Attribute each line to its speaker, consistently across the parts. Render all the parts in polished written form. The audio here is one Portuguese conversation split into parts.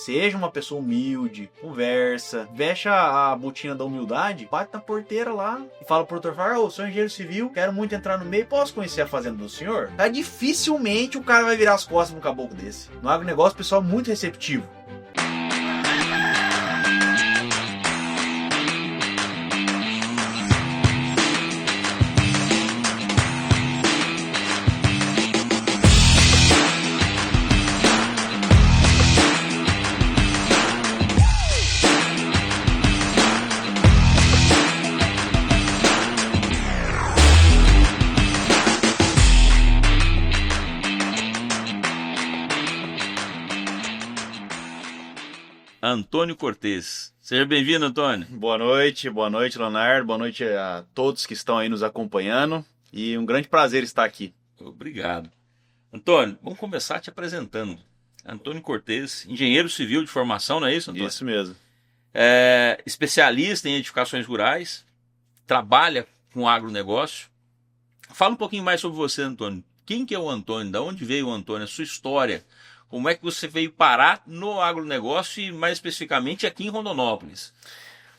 Speaker 1: Seja uma pessoa humilde, conversa, veste a botina da humildade, bate na porteira lá e fala pro doutor, fala, eu sou engenheiro civil, quero muito entrar no meio, posso conhecer a fazenda do senhor? Tá, dificilmente o cara vai virar as costas pra um caboclo desse. No agronegócio, o pessoal é muito receptivo.
Speaker 2: Antônio Cortez. Seja bem-vindo, Antônio.
Speaker 1: Boa noite, Leonardo, boa noite a todos que estão aí nos acompanhando e um grande prazer estar aqui.
Speaker 2: Obrigado. Antônio, vamos começar te apresentando. Antônio Cortez, engenheiro civil de formação, não é isso, Antônio?
Speaker 1: Isso mesmo.
Speaker 2: Especialista em edificações rurais, trabalha com agronegócio. Fala um pouquinho mais sobre você, Antônio. Quem que é o Antônio? Da onde veio o Antônio? A sua história? Como é que você veio parar no agronegócio e mais especificamente aqui em Rondonópolis?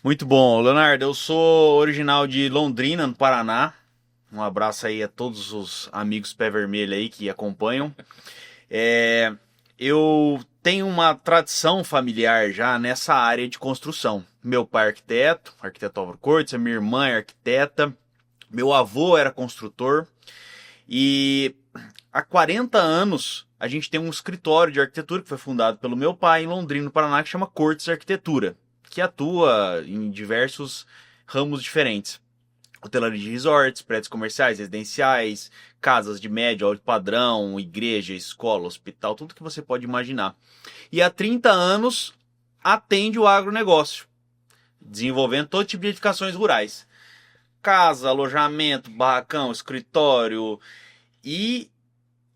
Speaker 1: Muito bom, Leonardo, eu sou original de Londrina, no Paraná. Um abraço aí a todos os amigos pé vermelho aí que acompanham. Eu tenho uma tradição familiar já nessa área de construção. Meu pai é arquiteto Álvaro Cortes, a minha irmã é arquiteta, meu avô era construtor e há 40 anos a gente tem um escritório de arquitetura que foi fundado pelo meu pai em Londrina, no Paraná, que chama Cortes Arquitetura, que atua em diversos ramos diferentes. Hotelaria de resorts, prédios comerciais, residenciais, casas de médio, alto padrão, igreja, escola, hospital, tudo que você pode imaginar. E há 30 anos atende o agronegócio, desenvolvendo todo tipo de edificações rurais. Casa, alojamento, barracão, escritório e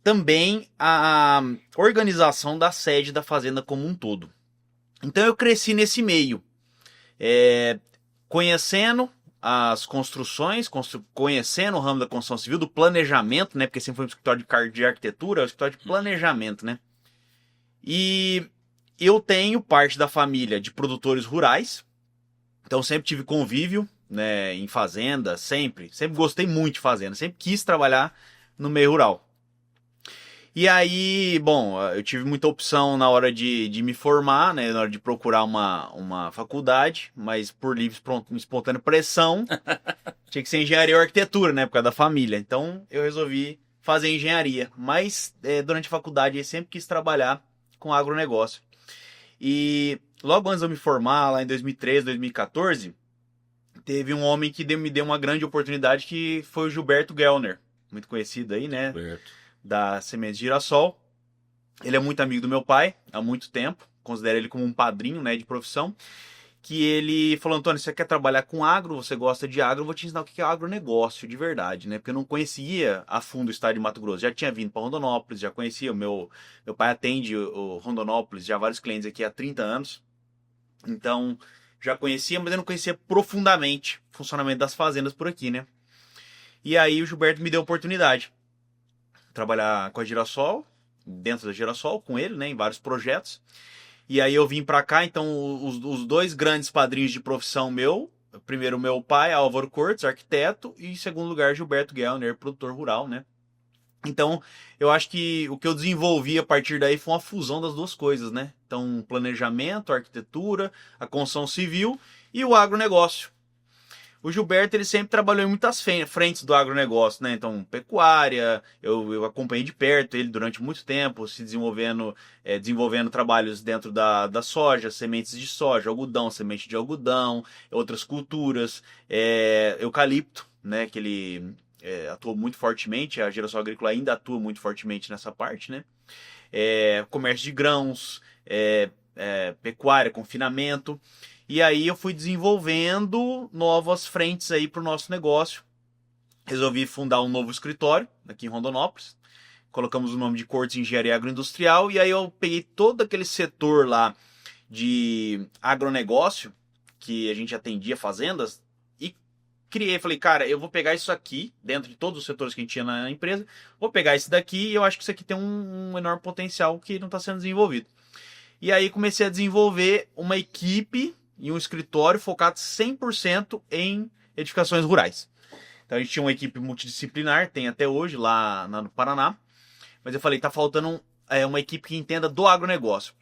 Speaker 1: também a organização da sede da fazenda como um todo. Então eu cresci nesse meio, conhecendo as construções, conhecendo o ramo da construção civil, do planejamento, né? Porque sempre foi um escritório de arquitetura, é um escritório de planejamento, né? E eu tenho parte da família de produtores rurais, então sempre tive convívio, né, em fazenda, sempre gostei muito de fazenda, sempre quis trabalhar no meio rural. E aí, bom, eu tive muita opção na hora de me formar, né, na hora de procurar uma faculdade, mas por livre espontânea pressão, tinha que ser engenharia ou arquitetura, né, por causa da família. Então eu resolvi fazer engenharia, mas durante a faculdade eu sempre quis trabalhar com agronegócio. E logo antes de eu me formar, lá em 2013, 2014, teve um homem que me deu uma grande oportunidade, que foi o Gilberto Gellner, muito conhecido aí, né?
Speaker 2: Certo.
Speaker 1: Da Sementes de Girassol. Ele é muito amigo do meu pai há muito tempo, considero ele como um padrinho, né, de profissão, que ele falou, Antônio, você quer trabalhar com agro, você gosta de agro, eu vou te ensinar o que é agronegócio de verdade, né, porque eu não conhecia a fundo o estado de Mato Grosso, já tinha vindo para Rondonópolis, já conhecia, meu pai atende o Rondonópolis, já vários clientes aqui há 30 anos, então já conhecia, mas eu não conhecia profundamente o funcionamento das fazendas por aqui, né, e aí o Gilberto me deu a oportunidade trabalhar com a Girassol, dentro da Girassol, com ele, né, em vários projetos. E aí eu vim pra cá, então os dois grandes padrinhos de profissão meu, primeiro meu pai, Álvaro Cortes, arquiteto, e em segundo lugar Gilberto Gellner, produtor rural, né. Então eu acho que o que eu desenvolvi a partir daí foi uma fusão das duas coisas, né. Então planejamento, arquitetura, a construção civil e o agronegócio. O Gilberto, ele sempre trabalhou em muitas frentes do agronegócio, né? Então, pecuária, eu acompanhei de perto ele durante muito tempo, se desenvolvendo trabalhos dentro da soja, sementes de soja, algodão, semente de algodão, outras culturas, eucalipto, né? Que ele atuou muito fortemente, a Girassol Agrícola ainda atua muito fortemente nessa parte, né? Comércio de grãos, pecuária, confinamento. E aí eu fui desenvolvendo novas frentes aí para o nosso negócio. Resolvi fundar um novo escritório aqui em Rondonópolis. Colocamos o nome de Cortes Engenharia Agroindustrial. E aí eu peguei todo aquele setor lá de agronegócio, que a gente atendia fazendas, e falei, cara, eu vou pegar isso aqui, dentro de todos os setores que a gente tinha na empresa, vou pegar esse daqui e eu acho que isso aqui tem um enorme potencial que não está sendo desenvolvido. E aí comecei a desenvolver uma equipe e um escritório focado 100% em edificações rurais. Então a gente tinha uma equipe multidisciplinar, tem até hoje lá no Paraná. Mas eu falei, tá faltando uma equipe que entenda do agronegócio.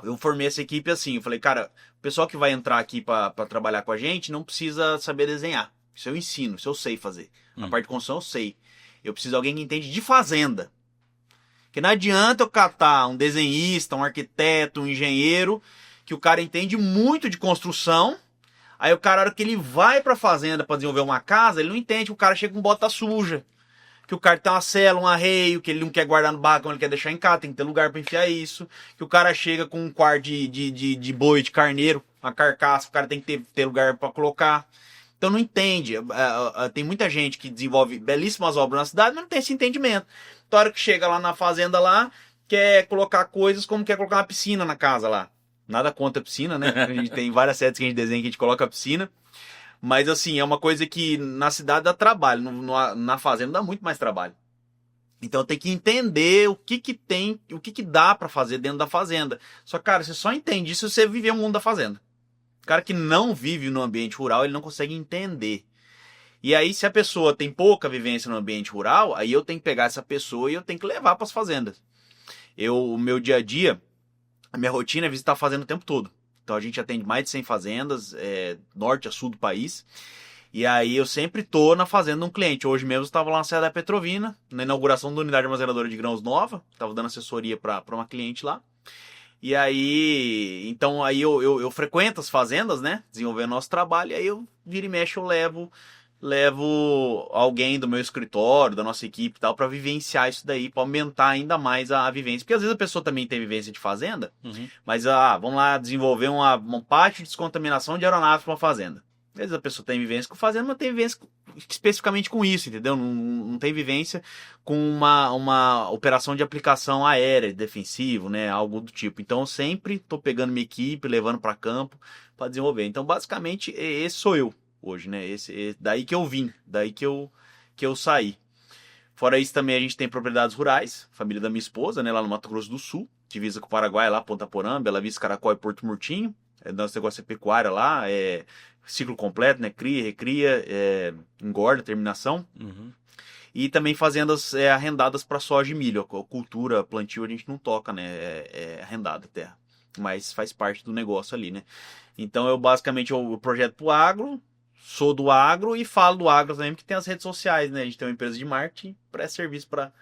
Speaker 1: Eu formei essa equipe assim, eu falei, cara, o pessoal que vai entrar aqui para trabalhar com a gente não precisa saber desenhar. Isso eu ensino, isso eu sei fazer. A parte de construção eu sei. Eu preciso de alguém que entende de fazenda. Porque não adianta eu catar um desenhista, um arquiteto, um engenheiro, que o cara entende muito de construção. Aí o cara, na hora que ele vai pra fazenda pra desenvolver uma casa, ele não entende que o cara chega com bota suja. Que o cara tem uma cela, um arreio, que ele não quer guardar no barracão, ele quer deixar em casa, tem que ter lugar pra enfiar isso. Que o cara chega com um quarto de boi, de carneiro, uma carcaça, o cara tem que ter lugar pra colocar. Então não entende. Tem muita gente que desenvolve belíssimas obras na cidade, mas não tem esse entendimento. Então a hora que chega lá na fazenda lá, quer colocar coisas como quer colocar uma piscina na casa lá. Nada contra a piscina, né? A gente tem várias setas que a gente desenha que a gente coloca a piscina. Mas assim, é uma coisa que na cidade dá trabalho, na fazenda dá muito mais trabalho. Então tem que entender o que tem, o que dá pra fazer dentro da fazenda. Só que, cara, você só entende isso se você viver o mundo da fazenda. O cara que não vive no ambiente rural, ele não consegue entender. E aí, se a pessoa tem pouca vivência no ambiente rural, aí eu tenho que pegar essa pessoa e eu tenho que levar para as fazendas. O meu dia a dia, a minha rotina é visitar a fazenda o tempo todo. Então a gente atende mais de 100 fazendas, norte a sul do país. E aí eu sempre tô na fazenda de um cliente. Hoje mesmo eu estava lá na Serra da Petrovina, na inauguração da unidade armazenadora de grãos nova. Estava dando assessoria para uma cliente lá. E aí, então aí eu frequento as fazendas, né? Desenvolvendo nosso trabalho. E aí eu vira e mexe, eu levo alguém do meu escritório, da nossa equipe e tal, para vivenciar isso daí, para aumentar ainda mais a vivência. Porque às vezes a pessoa também tem vivência de fazenda, mas vamos lá desenvolver um pátio de descontaminação de aeronaves para uma fazenda. Às vezes a pessoa tem vivência com fazenda, mas tem vivência especificamente com isso, entendeu? Não tem vivência com uma operação de aplicação aérea, defensivo, né? Algo do tipo. Então eu sempre estou pegando minha equipe, levando para campo para desenvolver. Então basicamente esse sou eu hoje, né? Daí que eu vim, daí que eu saí. Fora isso também a gente tem propriedades rurais, família da minha esposa, né? Lá no Mato Grosso do Sul, divisa com o Paraguai, lá Ponta Porã, Bela Vista, Caracol e Porto Murtinho. Nosso negócio é pecuária lá, ciclo completo, né? Cria, recria, engorda, terminação. E também fazendas arrendadas para soja e milho. A cultura, plantio a gente não toca, né? É arrendada a terra. Mas faz parte do negócio ali, né? Então eu basicamente eu projeto pro agro, sou do agro e falo do agro também, porque tem as redes sociais, né? A gente tem uma empresa de marketing, presta serviço para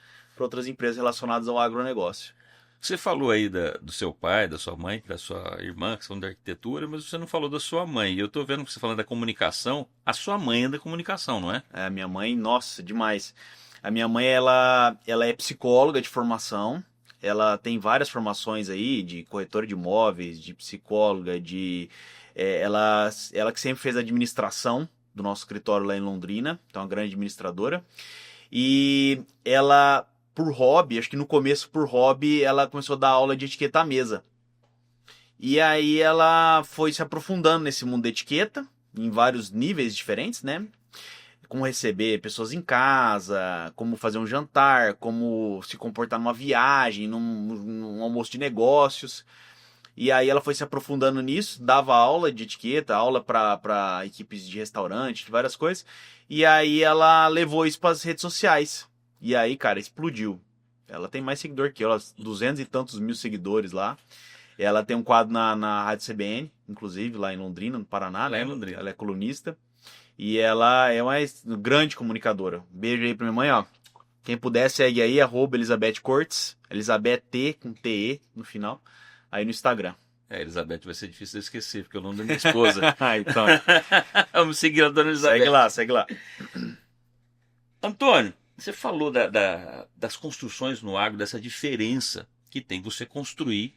Speaker 1: outras empresas relacionadas ao agronegócio.
Speaker 2: Você falou aí do seu pai, da sua mãe, da sua irmã, que são da arquitetura, mas você não falou da sua mãe. E eu tô vendo que você falando da comunicação, a sua mãe é da comunicação, não é?
Speaker 1: A minha mãe, nossa, demais. A minha mãe, ela é psicóloga de formação. Ela tem várias formações aí, de corretora de imóveis, de psicóloga, ela que sempre fez a administração do nosso escritório lá em Londrina, então uma grande administradora. E ela, por hobby, acho que no começo por hobby, ela começou a dar aula de etiqueta à mesa. E aí ela foi se aprofundando nesse mundo da etiqueta, em vários níveis diferentes, né? Como receber pessoas em casa, como fazer um jantar, como se comportar numa viagem, num almoço de negócios. E aí ela foi se aprofundando nisso, dava aula de etiqueta, aula para equipes de restaurante, de várias coisas. E aí ela levou isso para as redes sociais. E aí, cara, explodiu. Ela tem mais seguidor que eu, 200 e tantos mil seguidores lá. Ela tem um quadro na Rádio CBN, inclusive, lá em Londrina, no Paraná.
Speaker 2: Lá
Speaker 1: né?
Speaker 2: em Londrina.
Speaker 1: Ela é colunista. E ela é uma grande comunicadora. Beijo aí pra minha mãe, ó. Quem puder, segue aí, @Elizabeth Cortes. Elizabeth T, com TE no final. Aí no Instagram.
Speaker 2: Elizabeth vai ser difícil de esquecer, porque é o nome da minha esposa.
Speaker 1: Então,
Speaker 2: Vamos seguir a dona Elizabeth.
Speaker 1: segue lá.
Speaker 2: Antônio, você falou das construções no agro, dessa diferença que tem você construir,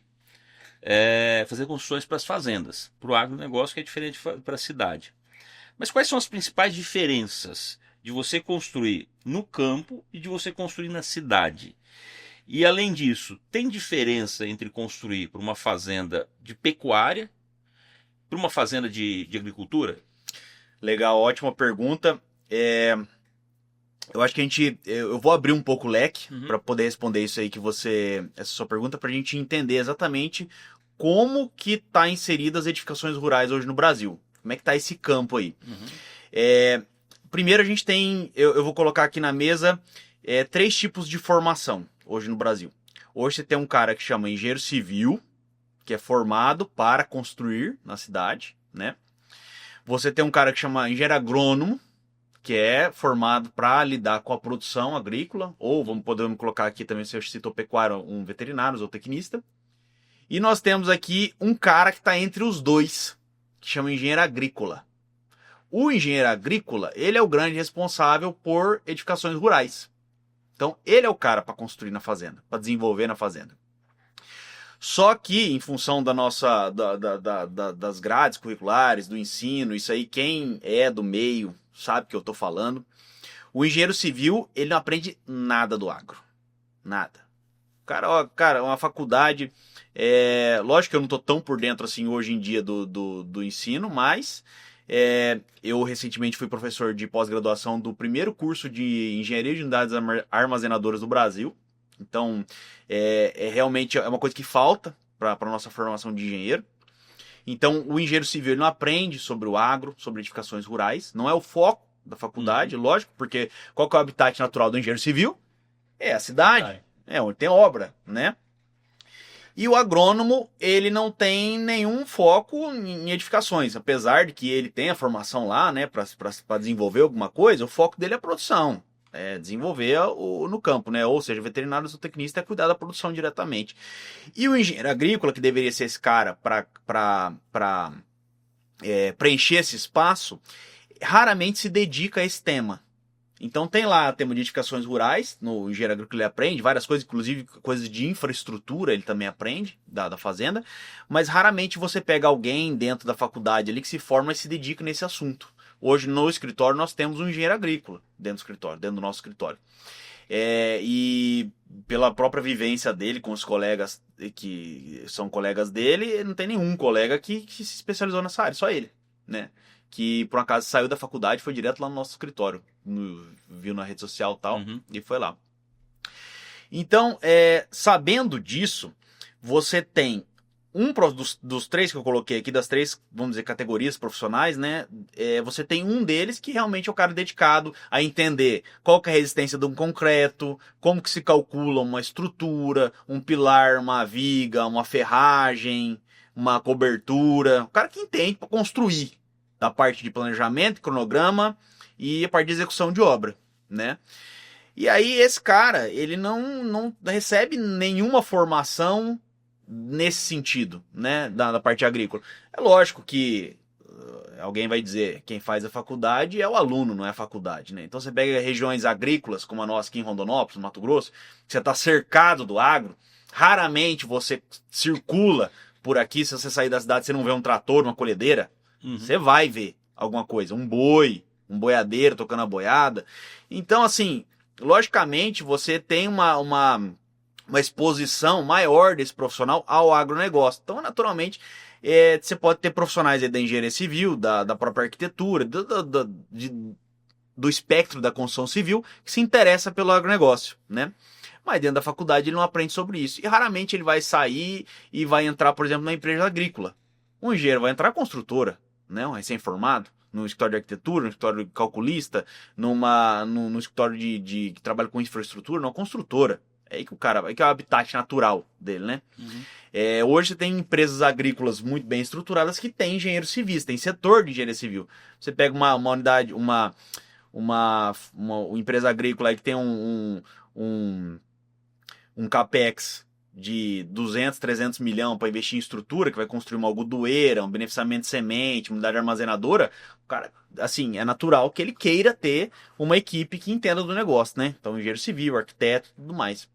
Speaker 2: fazer construções para as fazendas, para o agronegócio, que é diferente para a cidade. Mas quais são as principais diferenças de você construir no campo e de você construir na cidade? E além disso, tem diferença entre construir para uma fazenda de pecuária, para uma fazenda de agricultura?
Speaker 1: Legal, ótima pergunta. Eu acho que eu vou abrir um pouco o leque para poder responder isso aí essa sua pergunta, para a gente entender exatamente como que tá inseridas as edificações rurais hoje no Brasil. Como é que tá esse campo aí? Primeiro a gente tem, eu vou colocar aqui na mesa, 3 tipos de formação hoje no Brasil. Hoje você tem um cara que chama engenheiro civil, que é formado para construir na cidade, né? Você tem um cara que chama engenheiro agrônomo, que é formado para lidar com a produção agrícola, ou podemos colocar aqui também, se eu citou pecuário, um veterinário, ou tecnista. E nós temos aqui um cara que está entre os dois, que chama engenheiro agrícola. O engenheiro agrícola, ele é o grande responsável por edificações rurais. Então, ele é o cara para construir na fazenda, para desenvolver na fazenda. Só que, em função da nossa, das grades curriculares, do ensino, isso aí, quem é do meio sabe o que eu estou falando. O engenheiro civil, ele não aprende nada do agro. Nada. Cara, uma faculdade... lógico que eu não estou tão por dentro assim hoje em dia do ensino, mas eu recentemente fui professor de pós-graduação do primeiro curso de Engenharia de Unidades Armazenadoras do Brasil. Então, realmente é uma coisa que falta para a nossa formação de engenheiro. Então, o engenheiro civil ele não aprende sobre o agro, sobre edificações rurais. Não é o foco da faculdade, lógico, porque qual que é o habitat natural do engenheiro civil? É a cidade, onde tem obra, né? E o agrônomo, ele não tem nenhum foco em edificações, apesar de que ele tenha formação lá, né, para desenvolver alguma coisa, o foco dele é a produção. Desenvolver no campo, né? Ou seja, veterinário ou tecnista é cuidar da produção diretamente. E o engenheiro agrícola, que deveria ser esse cara para preencher esse espaço, raramente se dedica a esse tema. Então tem lá tema de edificações rurais, no engenheiro agrícola ele aprende, várias coisas, inclusive coisas de infraestrutura ele também aprende, da fazenda, mas raramente você pega alguém dentro da faculdade ali que se forma e se dedica nesse assunto. Hoje no escritório nós temos um engenheiro agrícola dentro do nosso escritório. E pela própria vivência dele com os colegas que são colegas dele, não tem nenhum colega que se especializou nessa área, só ele, né? Que por acaso saiu da faculdade e foi direto lá no nosso escritório, viu na rede social e tal, e foi lá. Então, sabendo disso, você tem dos 3 que eu coloquei aqui, das 3, vamos dizer, categorias profissionais, né? Você tem um deles que realmente é o cara dedicado a entender qual que é a resistência de um concreto, como que se calcula uma estrutura, um pilar, uma viga, uma ferragem, uma cobertura. O cara que entende para construir, da parte de planejamento, cronograma e a parte de execução de obra, né? E aí esse cara, ele não recebe nenhuma formação nesse sentido, né, da parte agrícola. É lógico que alguém vai dizer, quem faz a faculdade é o aluno, não é a faculdade, né? Então você pega regiões agrícolas, como a nossa aqui em Rondonópolis, no Mato Grosso, você está cercado do agro, raramente você circula por aqui, se você sair da cidade você não vê um trator, uma colhedeira, você vai ver alguma coisa, um boi, um boiadeiro tocando a boiada. Então, assim, logicamente você tem uma exposição maior desse profissional ao agronegócio. Então, naturalmente, você pode ter profissionais aí da engenharia civil, da própria arquitetura, do espectro da construção civil, que se interessa pelo agronegócio, né? Mas dentro da faculdade ele não aprende sobre isso. E raramente ele vai sair e vai entrar, por exemplo, na empresa agrícola. Um engenheiro vai entrar na construtora, né? Um recém-formado, no escritório de arquitetura, no escritório de calculista, no escritório que trabalha com infraestrutura, numa construtora. É aí que que é o habitat natural dele, né? Hoje você tem empresas agrícolas muito bem estruturadas que tem engenheiro civis, tem setor de engenharia civil. Você pega uma unidade, uma empresa agrícola aí que tem um capex de 200, 300 milhões para investir em estrutura, que vai construir uma algodoeira, um beneficiamento de semente, uma unidade armazenadora, o cara, assim, é natural que ele queira ter uma equipe que entenda do negócio, né? Então, engenheiro civil, arquiteto, tudo mais.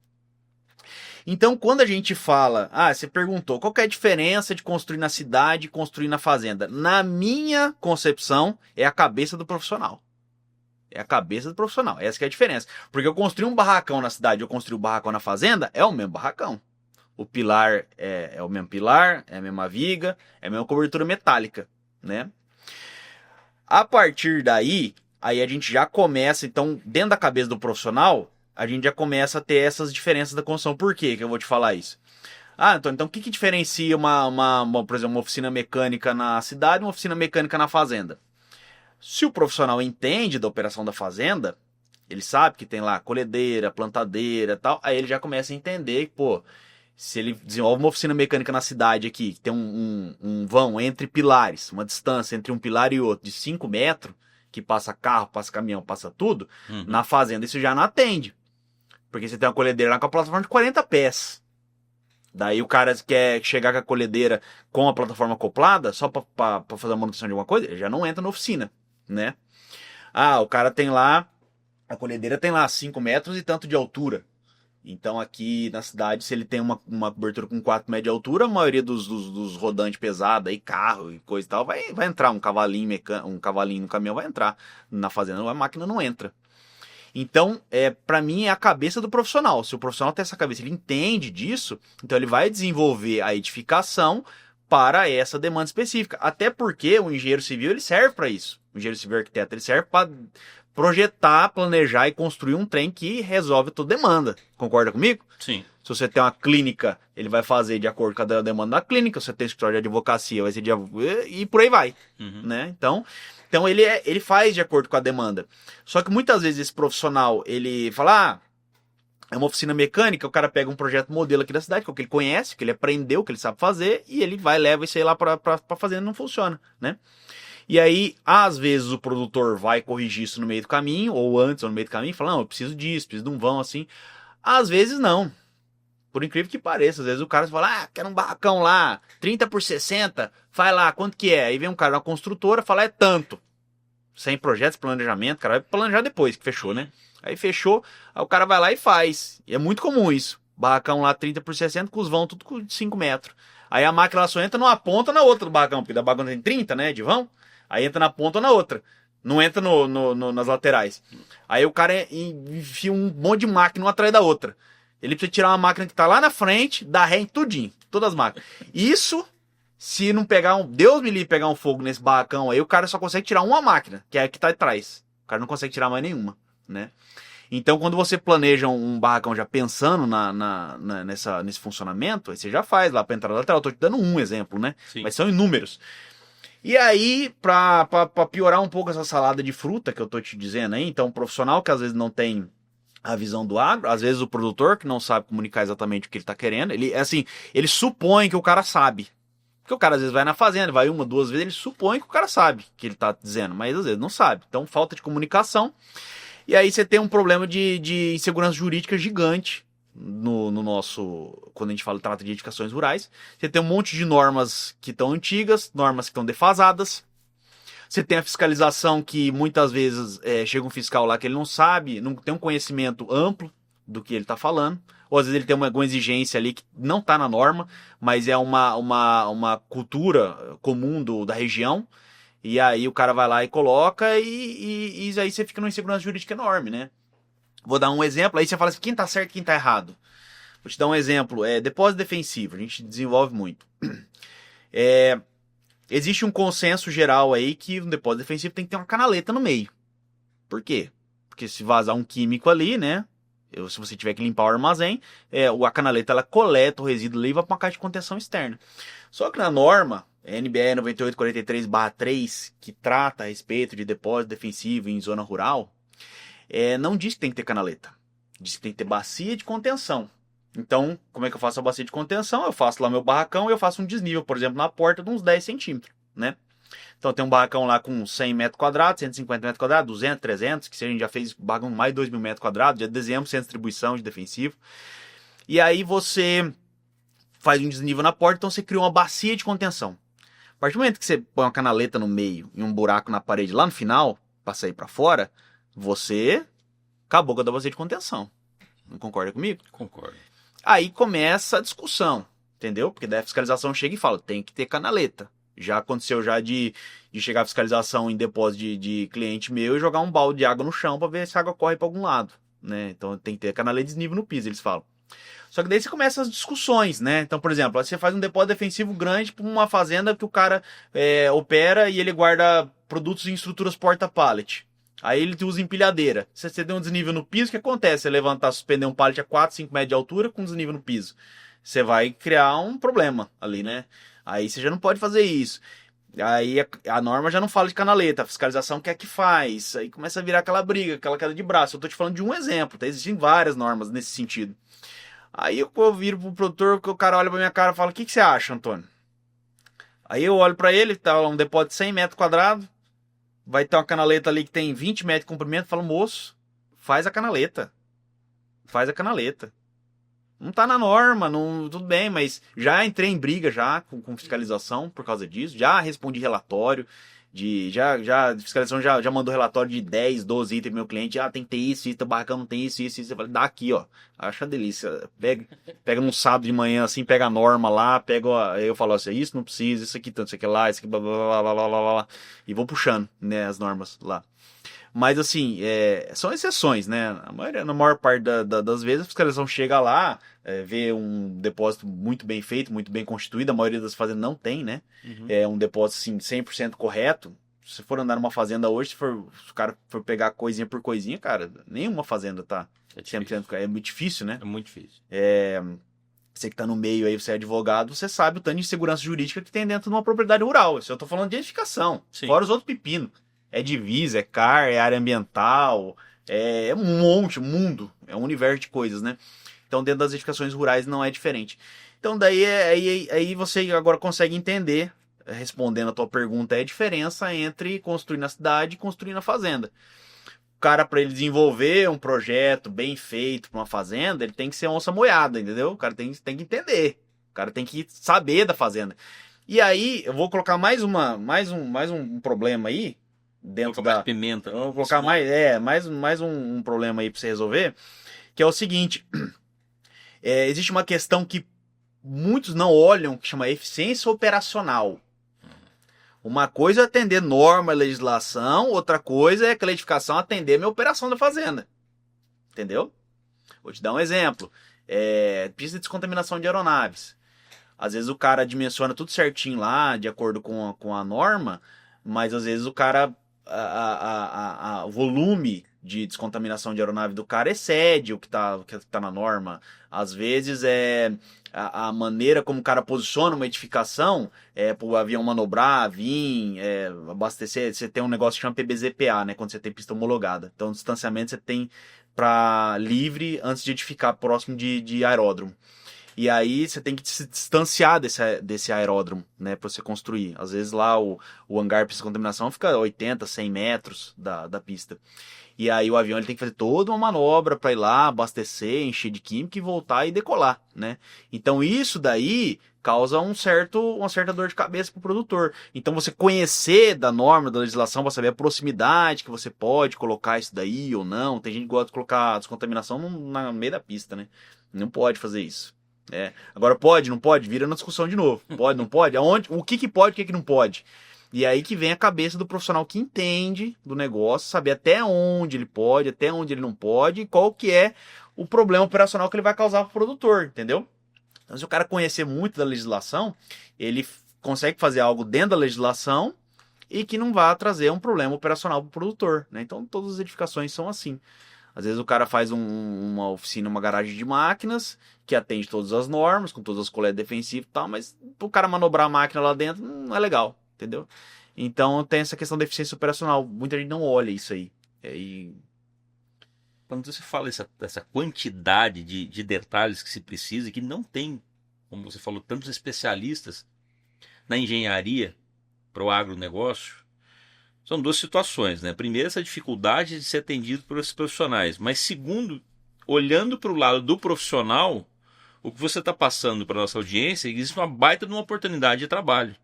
Speaker 1: Então, quando a gente fala, você perguntou, qual que é a diferença de construir na cidade e construir na fazenda? Na minha concepção, é a cabeça do profissional. É a cabeça do profissional, essa que é a diferença. Porque eu construí um barracão na cidade, eu construí um barracão na fazenda, é o mesmo barracão. O pilar é o mesmo pilar, é a mesma viga, é a mesma cobertura metálica, né? A partir daí, aí a gente já começa, então, dentro da cabeça do profissional, a gente já começa a ter essas diferenças da construção. Por quê que eu vou te falar isso? Ah, então o que diferencia por exemplo, uma oficina mecânica na cidade e uma oficina mecânica na fazenda? Se o profissional entende da operação da fazenda, ele sabe que tem lá colhedeira, plantadeira e tal, aí ele já começa a entender que, pô, se ele desenvolve uma oficina mecânica na cidade aqui, que tem um vão entre pilares, uma distância entre um pilar e outro de 5 metros, que passa carro, passa caminhão, passa tudo, na fazenda isso já não atende. Porque você tem uma colhedeira lá com a plataforma de 40 pés. Daí o cara quer chegar com a colhedeira com a plataforma acoplada, só para fazer a manutenção de alguma coisa, ele já não entra na oficina, né? Ah, o cara tem lá, a colhedeira tem lá 5 metros e tanto de altura. Então aqui na cidade, se ele tem uma cobertura com 4 metros de altura, a maioria dos rodantes pesados, aí, carro e coisa e tal, vai entrar um cavalinho no caminhão, vai entrar na fazenda, a máquina não entra. Então, para mim, é a cabeça do profissional. Se o profissional tem essa cabeça, ele entende disso, então ele vai desenvolver a edificação para essa demanda específica. Até porque o engenheiro civil ele serve para isso. O engenheiro civil arquiteto ele serve para projetar, planejar e construir um trem que resolve a tua demanda. Concorda comigo?
Speaker 2: Sim.
Speaker 1: Se você tem uma clínica, ele vai fazer de acordo com a demanda da clínica. Se você tem escritório de advocacia, vai ser e por aí vai. Né? Então ele faz de acordo com a demanda. Só que muitas vezes esse profissional, ele fala, é uma oficina mecânica, o cara pega um projeto modelo aqui da cidade, que é o que ele conhece, que ele aprendeu, que ele sabe fazer, e ele vai, leva isso aí lá pra fazer e não funciona, né? E aí, às vezes, o produtor vai corrigir isso no meio do caminho, ou antes, ou no meio do caminho, e fala, não, eu preciso disso, preciso de um vão assim. Às vezes, não. Por incrível que pareça, às vezes o cara fala, quero um barracão lá, 30 por 60, vai lá, quanto que é? Aí vem um cara da construtora, fala, é tanto. Sem projetos, planejamento, o cara vai planejar depois que fechou, né? Aí fechou, aí o cara vai lá e faz. E é muito comum isso. Barracão lá 30 por 60, com os vão tudo com 5 metros. Aí a máquina ela só entra numa ponta ou na outra do barracão, porque da barracão tem 30, né, de vão. Aí entra na ponta ou na outra. Não entra nas laterais. Aí o cara enfia um monte de máquina uma atrás da outra. Ele precisa tirar uma máquina que tá lá na frente, dar ré em tudinho. Todas as máquinas. Isso, se não pegar Deus me livre pegar um fogo nesse barracão aí, o cara só consegue tirar uma máquina, que é a que tá atrás. O cara não consegue tirar mais nenhuma, né? Então, quando você planeja um barracão já pensando nesse funcionamento, aí você já faz lá pra entrada lateral. Eu tô te dando um exemplo, né?
Speaker 2: Sim.
Speaker 1: Mas são inúmeros. E aí, pra piorar um pouco essa salada de fruta que eu tô te dizendo aí, então o profissional que às vezes não tem a visão do agro, às vezes o produtor que não sabe comunicar exatamente o que ele tá querendo, ele supõe que o cara sabe. Porque o cara às vezes vai na fazenda, vai uma, duas vezes, ele supõe que o cara sabe o que ele tá dizendo, mas às vezes não sabe. Então, falta de comunicação. E aí você tem um problema de insegurança jurídica gigante no nosso, quando a gente trata de edificações rurais. Você tem um monte de normas que estão antigas, normas que estão defasadas. Você tem a fiscalização que muitas vezes chega um fiscal lá que ele não sabe, não tem um conhecimento amplo do que ele está falando. Ou às vezes ele tem alguma exigência ali que não está na norma, mas é uma cultura comum da região. E aí o cara vai lá e coloca e aí você fica numa insegurança jurídica enorme, né? Vou dar um exemplo, aí você fala assim, quem tá certo e quem tá errado? Vou te dar um exemplo, depósito defensivo, a gente desenvolve muito. Existe um consenso geral aí que um depósito defensivo tem que ter uma canaleta no meio. Por quê? Porque se vazar um químico ali, né? Se você tiver que limpar o armazém, a canaleta ela coleta o resíduo ali e vai para uma caixa de contenção externa. Só que na norma, NBR 9843/3, que trata a respeito de depósito defensivo em zona rural, não diz que tem que ter canaleta. Diz que tem que ter bacia de contenção. Então, como é que eu faço a bacia de contenção? Eu faço lá meu barracão e eu faço um desnível, por exemplo, na porta de uns 10 centímetros, né? Então tem um barracão lá com 100 metros quadrados, 150 metros quadrados, 200, 300, que a gente já fez barracão mais de 2.000 metros quadrados, já desenhamos sem distribuição de defensivo. E aí você faz um desnível na porta, então você cria uma bacia de contenção. A partir do momento que você põe uma canaleta no meio e um buraco na parede lá no final, para sair para fora, você acabou com a bacia de contenção. Não concorda comigo?
Speaker 2: Concordo.
Speaker 1: Aí começa a discussão, entendeu? Porque daí a fiscalização chega e fala, tem que ter canaleta. Já aconteceu já de chegar a fiscalização em depósito de cliente meu e jogar um balde de água no chão para ver se a água corre para algum lado, né? Então tem que ter canaleta de desnível no piso, eles falam. Só que daí você começa as discussões, né? Então, por exemplo, você faz um depósito defensivo grande para uma fazenda que o cara opera e ele guarda produtos em estruturas porta-pallet. Aí ele usa empilhadeira. Se você der um desnível no piso, o que acontece? Você levantar, suspender um pallet a 4, 5 metros de altura com desnível no piso. você vai criar um problema ali, né? Aí você já não pode fazer isso. Aí a norma já não fala de canaleta, a fiscalização quer que faz. Aí começa a virar aquela briga, aquela queda de braço. Eu tô te falando de um exemplo, tá? Existem várias normas nesse sentido. Aí eu viro pro produtor, que o cara olha pra minha cara e fala: o que você acha, Antônio? Aí eu olho pra ele, tá lá um depósito de 100 metros quadrados, vai ter uma canaleta ali que tem 20 metros de comprimento. Falo: moço, faz a canaleta. Faz a canaleta. Não tá na norma, não, tudo bem, mas já entrei em briga já com fiscalização por causa disso, já respondi relatório, a fiscalização já mandou relatório de 10, 12 itens pro meu cliente, tem que ter isso, o barracão não tem isso. Eu falei: dá aqui, ó, acha uma delícia, pega num sábado de manhã assim, pega a norma lá, aí eu falo assim: isso não precisa, isso aqui tanto, isso aqui lá, isso aqui blá blá blá blá blá blá blá, e vou puxando, né, as normas lá. Mas assim, são exceções, né? Na maior parte das vezes a fiscalização chega lá, vê um depósito muito bem feito, muito bem constituído. A maioria das fazendas não tem, né?
Speaker 2: Uhum.
Speaker 1: É um depósito assim, 100% correto. Se for andar numa fazenda hoje, se o cara for pegar coisinha por coisinha, cara, nenhuma fazenda tá 100%. É muito difícil, né?
Speaker 2: É muito difícil.
Speaker 1: Você que tá no meio aí, você é advogado, você sabe o tanto de segurança jurídica que tem dentro de uma propriedade rural. Isso eu tô falando de edificação,
Speaker 2: Sim.
Speaker 1: fora os outros pepinos. É divisa, é CAR, é área ambiental, é um monte, um mundo, é um universo de coisas, né? Então dentro das edificações rurais não é diferente. Então daí aí você agora consegue entender, respondendo a tua pergunta, a diferença entre construir na cidade e construir na fazenda. O cara, para ele desenvolver um projeto bem feito para uma fazenda, ele tem que ser onça moiada, entendeu? O cara tem que entender, o cara tem que saber da fazenda. E aí eu vou colocar mais um problema aí, dentro da
Speaker 2: pimenta.
Speaker 1: Vamos colocar mais um problema aí para você resolver, que é o seguinte: existe uma questão que muitos não olham, que chama eficiência operacional. Uma coisa é atender norma, legislação, outra coisa é aquela edificação atender a minha operação da fazenda. Entendeu? Vou te dar um exemplo. Pista de descontaminação de aeronaves. Às vezes o cara dimensiona tudo certinho lá, de acordo com a norma, mas às vezes o cara o volume de descontaminação de aeronave do cara excede o que tá na norma. Às vezes a maneira como o cara posiciona uma edificação para o avião manobrar, vir, abastecer. Você tem um negócio que chama PBZPA, né? Quando você tem pista homologada. Então, o distanciamento você tem para livre antes de edificar próximo de aeródromo. E aí você tem que se distanciar desse aeródromo, né, para você construir. Às vezes lá o hangar para descontaminação fica 80, 100 metros da pista. E aí o avião ele tem que fazer toda uma manobra para ir lá, abastecer, encher de química e voltar e decolar, né? Então isso daí causa uma certa dor de cabeça para o produtor. Então você conhecer da norma, da legislação, para saber a proximidade que você pode colocar isso daí ou não. Tem gente que gosta de colocar a descontaminação no meio da pista, né? Não pode fazer isso. Agora pode, não pode? Vira na discussão de novo. Pode, não pode? O que pode, o que não pode? E aí que vem a cabeça do profissional que entende do negócio, saber até onde ele pode, até onde ele não pode, e qual que é o problema operacional que ele vai causar para o produtor, entendeu? Então, se o cara conhecer muito da legislação, ele consegue fazer algo dentro da legislação e que não vai trazer um problema operacional para o produtor, né? Então, todas as edificações são assim. Às vezes o cara faz uma oficina, uma garagem de máquinas, que atende todas as normas, com todas as coletas defensivas e tal, mas o cara manobrar a máquina lá dentro não é legal, entendeu? Então tem essa questão da eficiência operacional. Muita gente não olha isso aí.
Speaker 2: Quando você fala essa quantidade de detalhes que se precisa, que não tem, como você falou, tantos especialistas na engenharia para o agronegócio, são duas situações, né? Primeiro, essa dificuldade de ser atendido por esses profissionais. Mas segundo, olhando para o lado do profissional, o que você está passando para a nossa audiência, existe uma baita de uma oportunidade de trabalho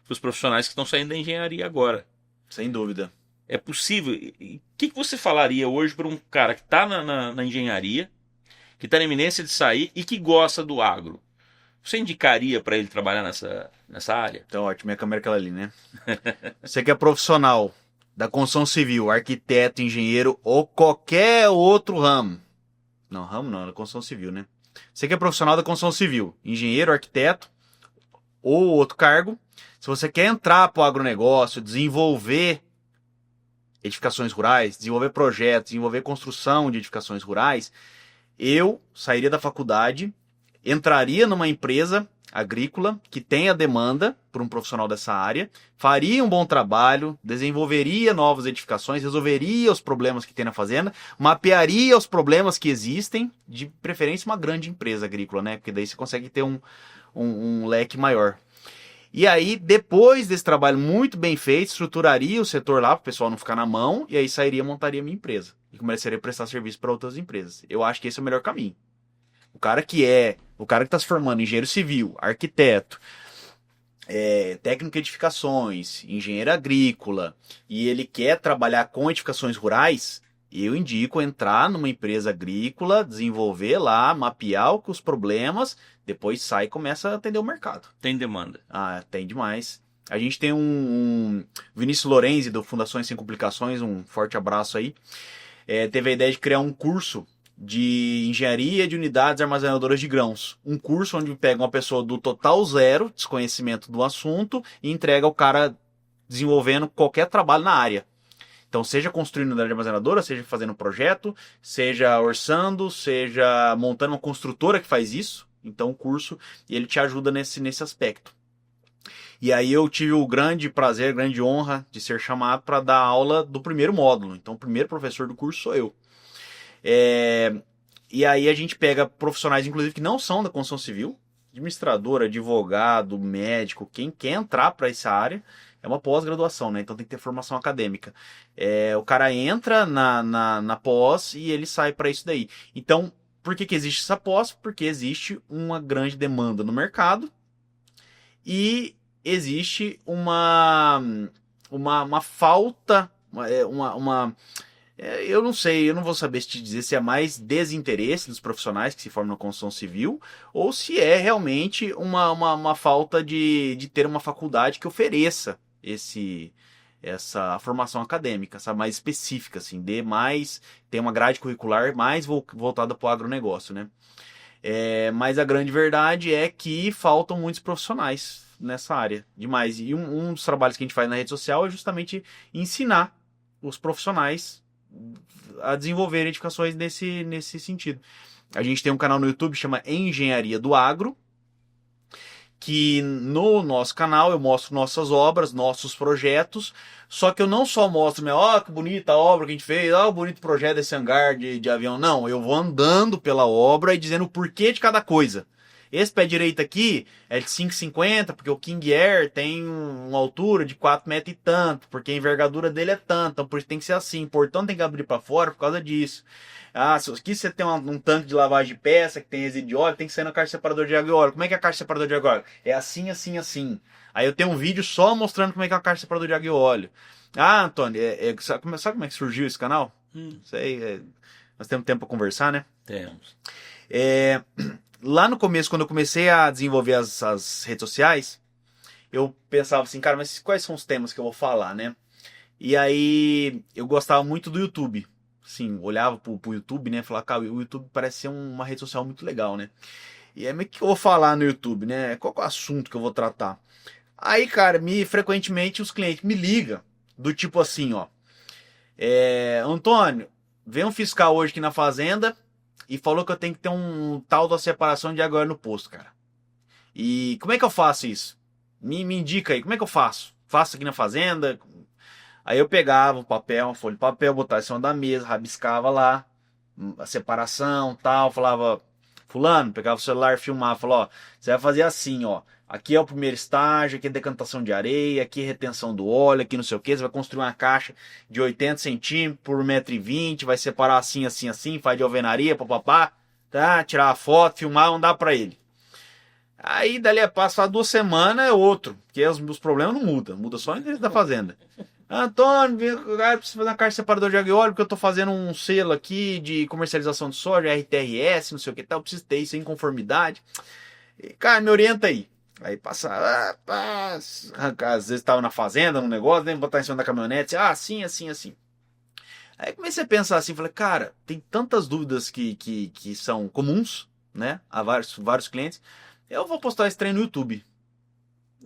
Speaker 2: para os profissionais que estão saindo da engenharia agora.
Speaker 1: Sem dúvida.
Speaker 2: É possível. O que você falaria hoje para um cara que está na engenharia, que está na iminência de sair e que gosta do agro? Você indicaria para ele trabalhar nessa área?
Speaker 1: Então, ótimo, minha câmera é aquela ali, né? Você que é profissional da construção civil, arquiteto, engenheiro ou qualquer outro ramo. Não, ramo não, é da construção civil, né? Você que é profissional da construção civil, engenheiro, arquiteto ou outro cargo, se você quer entrar para o agronegócio, desenvolver edificações rurais, desenvolver projetos, desenvolver construção de edificações rurais, eu sairia da faculdade entraria numa empresa agrícola que tenha demanda por um profissional dessa área, faria um bom trabalho, desenvolveria novas edificações, resolveria os problemas que tem na fazenda, mapearia os problemas que existem, de preferência uma grande empresa agrícola, né? Porque daí você consegue ter um leque maior. E aí, depois desse trabalho muito bem feito, estruturaria o setor lá para o pessoal não ficar na mão, e aí sairia e montaria minha empresa. E começaria a prestar serviço para outras empresas. Eu acho que esse é o melhor caminho. O cara que está se formando engenheiro civil, arquiteto, técnico de edificações, engenheiro agrícola, e ele quer trabalhar com edificações rurais, eu indico entrar numa empresa agrícola, desenvolver lá, mapear os problemas, depois sai e começa a atender o mercado.
Speaker 2: Tem demanda.
Speaker 1: Ah, tem demais. A gente tem um Vinícius Lorenzi, do Fundações Sem Complicações, um forte abraço aí. Teve a ideia de criar um curso de engenharia de unidades armazenadoras de grãos. Um curso onde pega uma pessoa do total zero, desconhecimento do assunto, e entrega o cara desenvolvendo qualquer trabalho na área. Então, seja construindo unidade armazenadora, seja fazendo um projeto, seja orçando, seja montando uma construtora que faz isso. Então, o curso, ele te ajuda nesse aspecto. E aí eu tive o grande prazer, grande honra de ser chamado para dar aula do primeiro módulo. Então, o primeiro professor do curso sou eu. E aí a gente pega profissionais, inclusive, que não são da construção civil, administrador, advogado, médico, quem quer entrar para essa área, é uma pós-graduação, né? Então tem que ter formação acadêmica. O cara entra na pós e ele sai para isso daí. Então, por que existe essa pós? Porque existe uma grande demanda no mercado e existe uma falta, eu não sei, eu não vou saber te dizer se é mais desinteresse dos profissionais que se formam na construção civil ou se é realmente uma falta de ter uma faculdade que ofereça essa formação acadêmica, sabe, mais específica, assim, tem uma grade curricular mais voltada para o agronegócio, né? Mas a grande verdade é que faltam muitos profissionais nessa área, demais. E um dos trabalhos que a gente faz na rede social é justamente ensinar os profissionais a desenvolver edificações nesse sentido. A gente tem um canal no YouTube que chama Engenharia do Agro, que no nosso canal eu mostro nossas obras, nossos projetos, só que eu não só mostro, que bonita a obra que a gente fez, o bonito projeto desse hangar de avião, não, eu vou andando pela obra e dizendo o porquê de cada coisa. Esse pé direito aqui é de 5,50, porque o King Air tem uma altura de 4 metros e tanto, porque a envergadura dele é tanto, então por isso tem que ser assim, o portão tem que abrir para fora por causa disso. Se aqui você tem um tanque de lavagem de peça que tem resíduo de óleo, tem que ser na caixa separador de água e óleo. Como é que é a caixa separador de água e óleo? É assim, assim, assim. Aí eu tenho um vídeo só mostrando como é que é a caixa separador de água e óleo. Antônio, sabe como é que surgiu esse canal? Sei, nós temos tempo para conversar, né?
Speaker 2: Temos.
Speaker 1: Lá no começo, quando eu comecei a desenvolver as redes sociais, eu pensava assim, cara, mas quais são os temas que eu vou falar, né? E aí eu gostava muito do YouTube. Sim, olhava pro YouTube, né? Falava, cara, o YouTube parece ser uma rede social muito legal, né? E aí, mas o que eu vou falar no YouTube, né? Qual é o assunto que eu vou tratar? Aí, cara, frequentemente os clientes me ligam do tipo assim, ó. Antônio, veio um fiscal hoje aqui na fazenda e falou que eu tenho que ter um tal da separação de água no posto, cara. E como é que eu faço isso? Me indica aí, como é que eu faço? Faço aqui na fazenda? Aí eu pegava uma folha de papel, botava em cima da mesa, rabiscava lá a separação, tal, falava, fulano, pegava o celular, filmava, falava, você vai fazer assim, ó, aqui é o primeiro estágio, aqui é decantação de areia, aqui é retenção do óleo, aqui não sei o que, você vai construir uma caixa de 80 centímetros por 1,20 m, vai separar assim, assim, assim, faz de alvenaria, papapá, tá, tirar a foto, filmar, mandar pra ele. Aí dali a passar 2 semanas é outro, porque os problemas não mudam, muda só dentro da fazenda. Antônio, preciso fazer uma caixa separador de água e óleo, porque eu tô fazendo um selo aqui de comercialização de soja, RTRS, não sei o que tal, preciso ter isso em conformidade. E, cara, me orienta aí. Aí passa, às vezes tava na fazenda, num negócio, nem botar em cima da caminhonete, assim, assim, assim. Aí comecei a pensar assim, falei, cara, tem tantas dúvidas que são comuns, né, a vários clientes, eu vou postar esse trem no YouTube.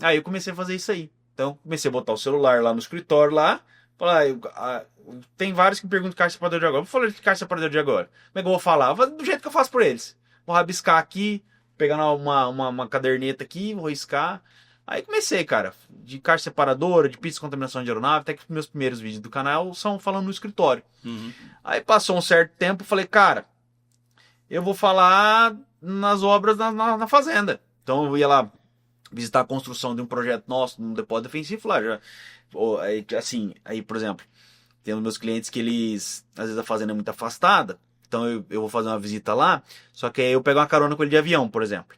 Speaker 1: Aí eu comecei a fazer isso aí. Então, comecei a botar o celular lá no escritório, lá. Falar, tem vários que me perguntam caixa separador de agora. Vou falar de caixa separador de agora. Como é que eu vou falar? Do jeito que eu faço por eles. Vou rabiscar aqui, pegar uma caderneta aqui, vou riscar. Aí comecei, cara, de caixa separadora, de pista de contaminação de aeronave, até que os meus primeiros vídeos do canal são falando no escritório.
Speaker 2: Uhum.
Speaker 1: Aí passou um certo tempo, falei, cara, eu vou falar nas obras na fazenda. Então eu ia lá visitar a construção de um projeto nosso, num depósito defensivo, lá já. Aí, assim, aí, por exemplo, tem os meus clientes que eles, às vezes a fazenda é muito afastada, então eu vou fazer uma visita lá, só que aí eu pego uma carona com ele de avião, por exemplo.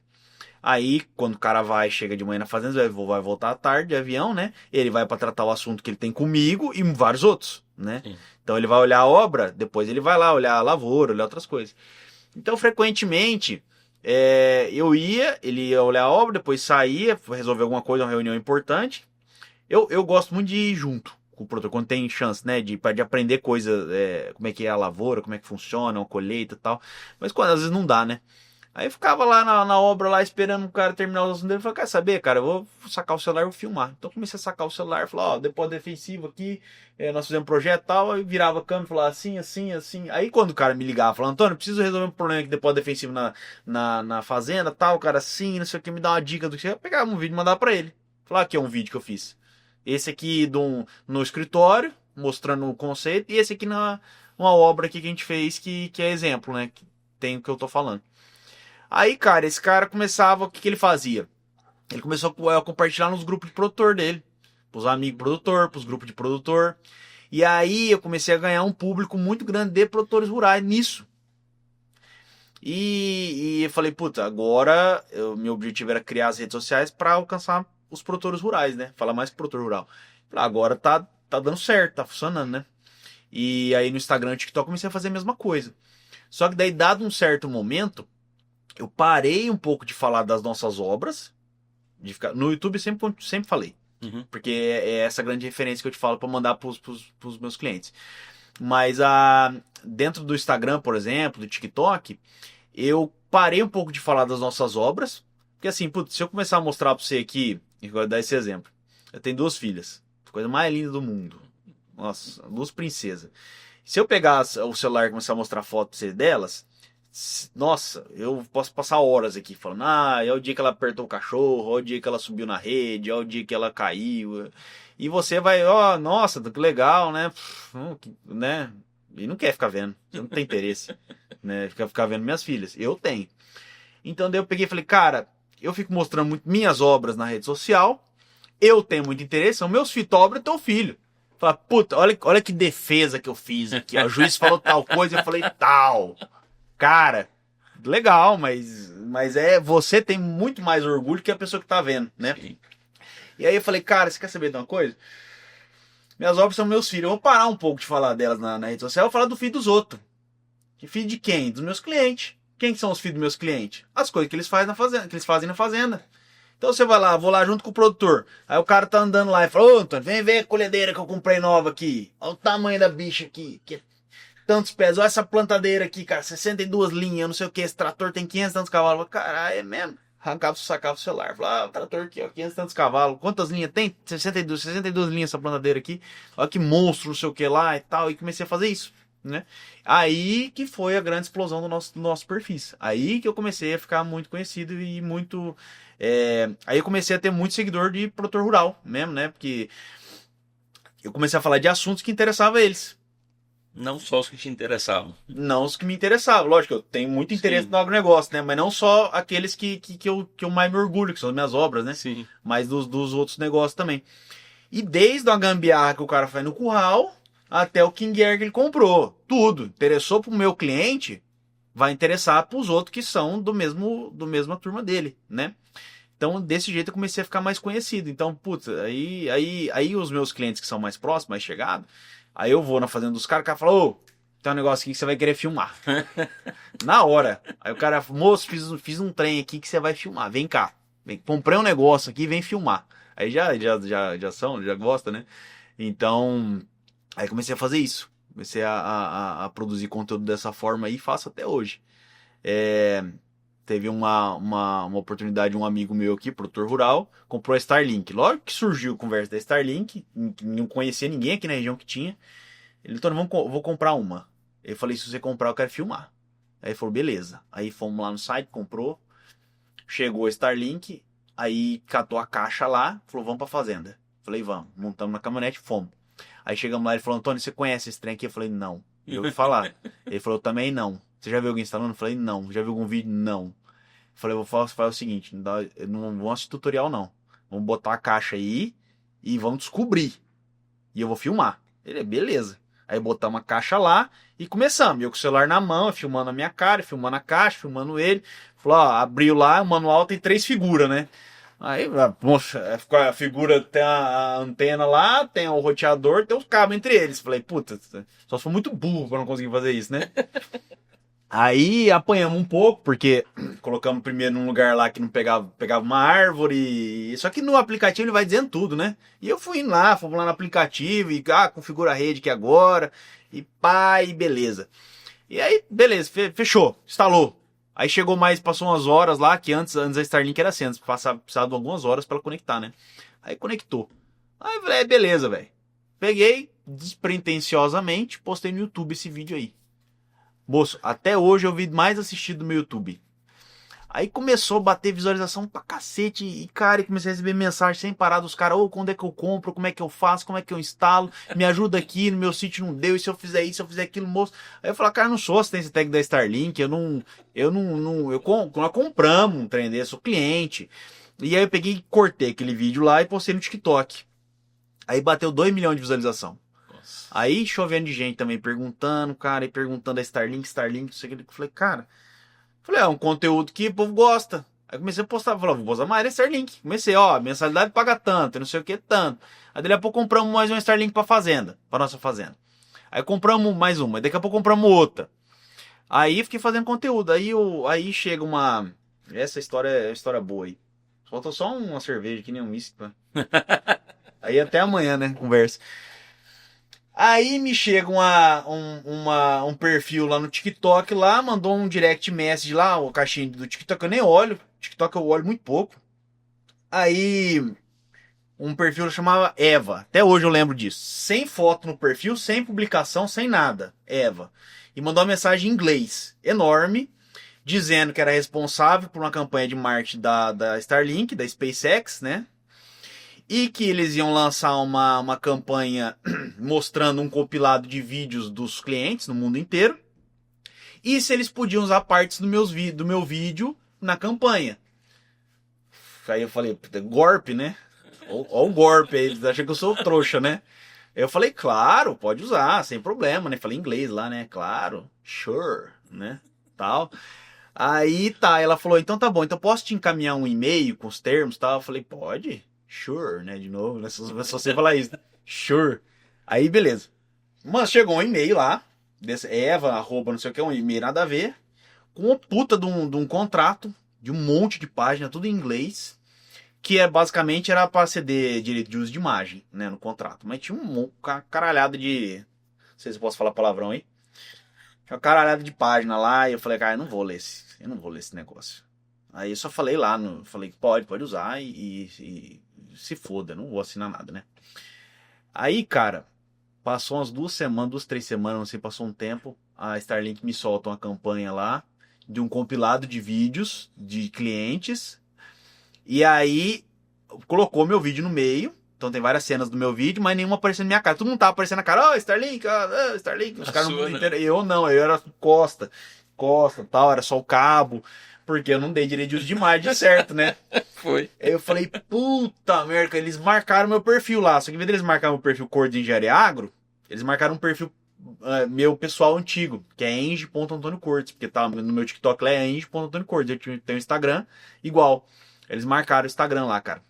Speaker 1: Aí, quando o cara vai, chega de manhã na fazenda, vai voltar à tarde de avião, né? Ele vai para tratar o assunto que ele tem comigo e vários outros, né?
Speaker 2: Sim.
Speaker 1: Então ele vai olhar a obra, depois ele vai lá olhar a lavoura, olhar outras coisas. Então, frequentemente, ele ia olhar a obra, depois saía, resolver alguma coisa, uma reunião importante. Eu gosto muito de ir junto com o produtor, quando tem chance, né? De aprender coisa, como é que é a lavoura, como é que funciona, a colheita e tal. Mas às vezes não dá, né? Aí eu ficava lá na obra, lá esperando o cara terminar o assunto dele. Eu falei, quer saber, cara, eu vou sacar o celular e vou filmar. Então eu comecei a sacar o celular, falei, ó, depósito defensivo aqui, nós fizemos um projeto e tal. Aí virava a câmera e falava assim, assim, assim. Aí quando o cara me ligava, falando, Antônio, preciso resolver um problema aqui, depósito defensivo na fazenda tal, o cara assim, não sei o que, me dá uma dica do que. Eu pegava um vídeo e mandava pra ele. Falar, aqui é um vídeo que eu fiz. Esse aqui no escritório, mostrando o conceito, e esse aqui uma obra aqui que a gente fez que é exemplo, né? Que tem o que eu tô falando. Aí, cara, esse cara começava, o que ele fazia? Ele começou a compartilhar nos grupos de produtor dele. Pros amigos produtor, pros grupos de produtor. E aí eu comecei a ganhar um público muito grande de produtores rurais nisso. E eu falei, puta, agora meu objetivo era criar as redes sociais para alcançar os produtores rurais, né? Falar mais com o produtor rural. Falei, agora tá dando certo, tá funcionando, né? E aí no Instagram e TikTok comecei a fazer a mesma coisa. Só que daí, dado um certo momento, eu parei um pouco de falar das nossas obras. No YouTube sempre falei.
Speaker 2: Uhum.
Speaker 1: Porque é essa grande referência que eu te falo para mandar pros meus clientes. Mas dentro do Instagram, por exemplo, do TikTok, eu parei um pouco de falar das nossas obras. Porque assim, putz, se eu começar a mostrar para você aqui, eu vou dar esse exemplo. Eu tenho 2 filhas. Coisa mais linda do mundo. Nossa, 2 princesas. Se eu pegar o celular e começar a mostrar foto pra você delas, nossa, eu posso passar horas aqui falando, é o dia que ela apertou o cachorro, é o dia que ela subiu na rede, é o dia que ela caiu. E você vai, nossa, que legal, né? Né? E não quer ficar vendo, você não tem interesse, né? Ficar vendo minhas filhas. Eu tenho. Então daí eu peguei e falei, cara, eu fico mostrando muito minhas obras na rede social, eu tenho muito interesse, são meus filhos, tua obra é teu filho. Fala, puta, olha que defesa que eu fiz aqui. Ó. O juiz falou tal coisa, eu falei tal. Cara, legal, mas você tem muito mais orgulho que a pessoa que tá vendo, né?
Speaker 2: Sim.
Speaker 1: E aí eu falei, cara, você quer saber de uma coisa? Minhas obras são meus filhos. Eu vou parar um pouco de falar delas na rede social, eu vou falar do filho dos outros. Que filho de quem? Dos meus clientes. Quem são os filhos dos meus clientes? As coisas que eles fazem na fazenda. Então você vai lá, vou lá junto com o produtor. Aí o cara tá andando lá e fala, ô Antônio, vem ver a colhedeira que eu comprei nova aqui. Olha o tamanho da bicha aqui. Que é tantos pés. Olha essa plantadeira aqui, cara. 62 linhas, não sei o que. Esse trator tem 500 tantos cavalos. Caralho, é mesmo? Arrancava, sacava o celular. Falava, o trator aqui, ó, 500 tantos cavalos. Quantas linhas tem? 62 linhas essa plantadeira aqui. Olha que monstro, não sei o que lá e tal. E comecei a fazer isso, né? Aí que foi a grande explosão do nosso perfis. Aí que eu comecei a ficar muito conhecido e muito... Aí eu comecei a ter muito seguidor de produtor rural mesmo, né? Porque eu comecei a falar de assuntos que interessavam a eles.
Speaker 2: Não só os que te interessavam.
Speaker 1: Não os que me interessavam. Lógico, eu tenho muito interesse
Speaker 2: Sim.
Speaker 1: no agronegócio, né? Mas não só aqueles que eu mais me orgulho, que são as minhas obras, né?
Speaker 2: Sim.
Speaker 1: Mas dos outros negócios também. E desde a gambiarra que o cara faz no curral até o King Air que ele comprou. Tudo. Interessou pro meu cliente, vai interessar pros outros que são do mesma turma dele, né? Então, desse jeito eu comecei a ficar mais conhecido. Então, putz, aí os meus clientes que são mais próximos, mais chegados, aí eu vou na fazenda dos caras, o cara fala, ô, tem um negócio aqui que você vai querer filmar. Na hora. Aí o cara, moço, fiz um trem aqui que você vai filmar, vem cá. Comprei um negócio aqui, vem filmar. Aí já gosta, né? Então, aí comecei a fazer isso. Comecei a produzir conteúdo dessa forma aí e faço até hoje. Teve uma oportunidade, um amigo meu aqui, produtor rural, comprou a Starlink. Logo que surgiu a conversa da Starlink, não conhecia ninguém aqui na região que tinha. Ele falou, vou comprar uma. Eu falei, se você comprar, eu quero filmar. Aí ele falou, beleza. Aí fomos lá no site, comprou. chegou o Starlink, aí catou a caixa lá, falou, vamos pra fazenda. Falei, vamos. Montamos na caminhonete, fomos. Aí chegamos lá, ele falou, Antônio, você conhece esse trem aqui? Eu falei, não. Eu ouvi falar. Ele falou, também não. Você já viu alguém instalando? Eu falei, não. Já viu algum vídeo? Não. Eu falei, vou fazer o seguinte, não vamos assistir tutorial não. Vamos botar a caixa aí e vamos descobrir. E eu vou filmar. Ele, beleza. Aí botamos a caixa lá e começamos. Eu com o celular na mão, filmando a minha cara, filmando a caixa, filmando ele. Falou, ó, abriu lá, o manual tem 3 figuras, né? Aí, poxa, a figura tem a antena lá, tem o roteador, tem os cabos entre eles. Falei, puta, só se for muito burro pra não conseguir fazer isso, né? Aí apanhamos um pouco, porque colocamos primeiro num lugar lá que não pegava uma árvore. Só que no aplicativo ele vai dizendo tudo, né? E eu fui lá, fomos lá no aplicativo e configura a rede aqui agora. E pá, e beleza. E aí, beleza, fechou, instalou. Aí chegou mais, passou umas horas lá, que antes a Starlink era assim, antes precisava de algumas horas para ela conectar, né? Aí conectou. Aí eu falei, beleza, velho. Peguei, despretensiosamente, postei no YouTube esse vídeo aí. Moço, até hoje é o vídeo mais assistido no meu YouTube. Aí começou a bater visualização pra cacete. E, cara, comecei a receber mensagem sem parar dos caras. Ô, quando é que eu compro? Como é que eu faço? Como é que eu instalo? Me ajuda aqui, no meu sítio não deu. E se eu fizer isso, se eu fizer aquilo, moço? Aí eu falei, cara, não sou assistência técnica da Starlink. Nós compramos um trem desse, sou cliente. E aí eu peguei e cortei aquele vídeo lá e postei no TikTok. Aí bateu 2 milhões de visualização. Aí chovendo de gente também perguntando, cara, e perguntando a Starlink, não sei o que. Eu falei, cara, é um conteúdo que o povo gosta. Aí comecei a postar, falei, vou usar mais Starlink. Comecei, ó, mensalidade paga tanto, não sei o que, tanto. Aí daqui a pouco compramos mais uma Starlink pra fazenda, pra nossa fazenda. Aí compramos mais uma, daqui a pouco compramos outra. Aí fiquei fazendo conteúdo. Aí chega uma. Essa história é uma história boa aí. Faltou só uma cerveja, que nem um whisky. Né? Aí até amanhã, né? Conversa. Aí me chega um perfil lá no TikTok lá, mandou um direct message lá, o caixinha do TikTok eu nem olho. TikTok eu olho muito pouco. Aí um perfil chamava Eva. Até hoje eu lembro disso. Sem foto no perfil, sem publicação, sem nada. Eva. E mandou uma mensagem em inglês enorme, dizendo que era responsável por uma campanha de marketing da Starlink, da SpaceX, né? E que eles iam lançar uma campanha mostrando um compilado de vídeos dos clientes no mundo inteiro. E se eles podiam usar partes do meu vídeo na campanha. Aí eu falei, golpe, né? Olha o golpe aí, eles acham que eu sou trouxa, né? Eu falei, claro, pode usar, sem problema, né? Falei inglês lá, né? Claro, sure, né? Tal. Aí tá, ela falou, então tá bom, então posso te encaminhar um e-mail com os termos e tal? Eu falei, pode. Sure, né? De novo, né? Só você falar isso. Sure. Aí, beleza. Mas chegou um e-mail lá, desse Eva, arroba, não sei o que, um e-mail nada a ver, com uma puta de um contrato, de um monte de página, tudo em inglês, que basicamente era para ceder direito de uso de imagem, né, no contrato. Mas tinha uma caralhada de... Não sei se eu posso falar palavrão aí. Tinha uma caralhada de página lá, e eu falei, cara, eu não vou ler esse negócio. Aí eu só falei lá, falei que pode usar e se foda, não vou assinar nada, né? Aí, cara, passou umas 3 semanas, não sei, passou um tempo, a Starlink me solta uma campanha lá de um compilado de vídeos de clientes e aí colocou meu vídeo no meio, então tem várias cenas do meu vídeo, mas nenhuma aparecendo na minha cara. Todo mundo tava aparecendo na cara, ó, Starlink, Starlink, os caras no mundo inteiro. Eu não, eu era costa, tal, era só o cabo. Porque eu não dei direito de uso de imagem, certo, né?
Speaker 2: Foi.
Speaker 1: Aí eu falei, puta merda, eles marcaram meu perfil lá. Só que em vez deles marcarem meu perfil Cor de Engenharia Agro, eles marcaram um perfil meu pessoal antigo, que é eng.antônio-cortes. Porque tá, no meu TikTok lá é eng.antônio-cortes. Eu tenho um Instagram igual. Eles marcaram o Instagram lá, cara.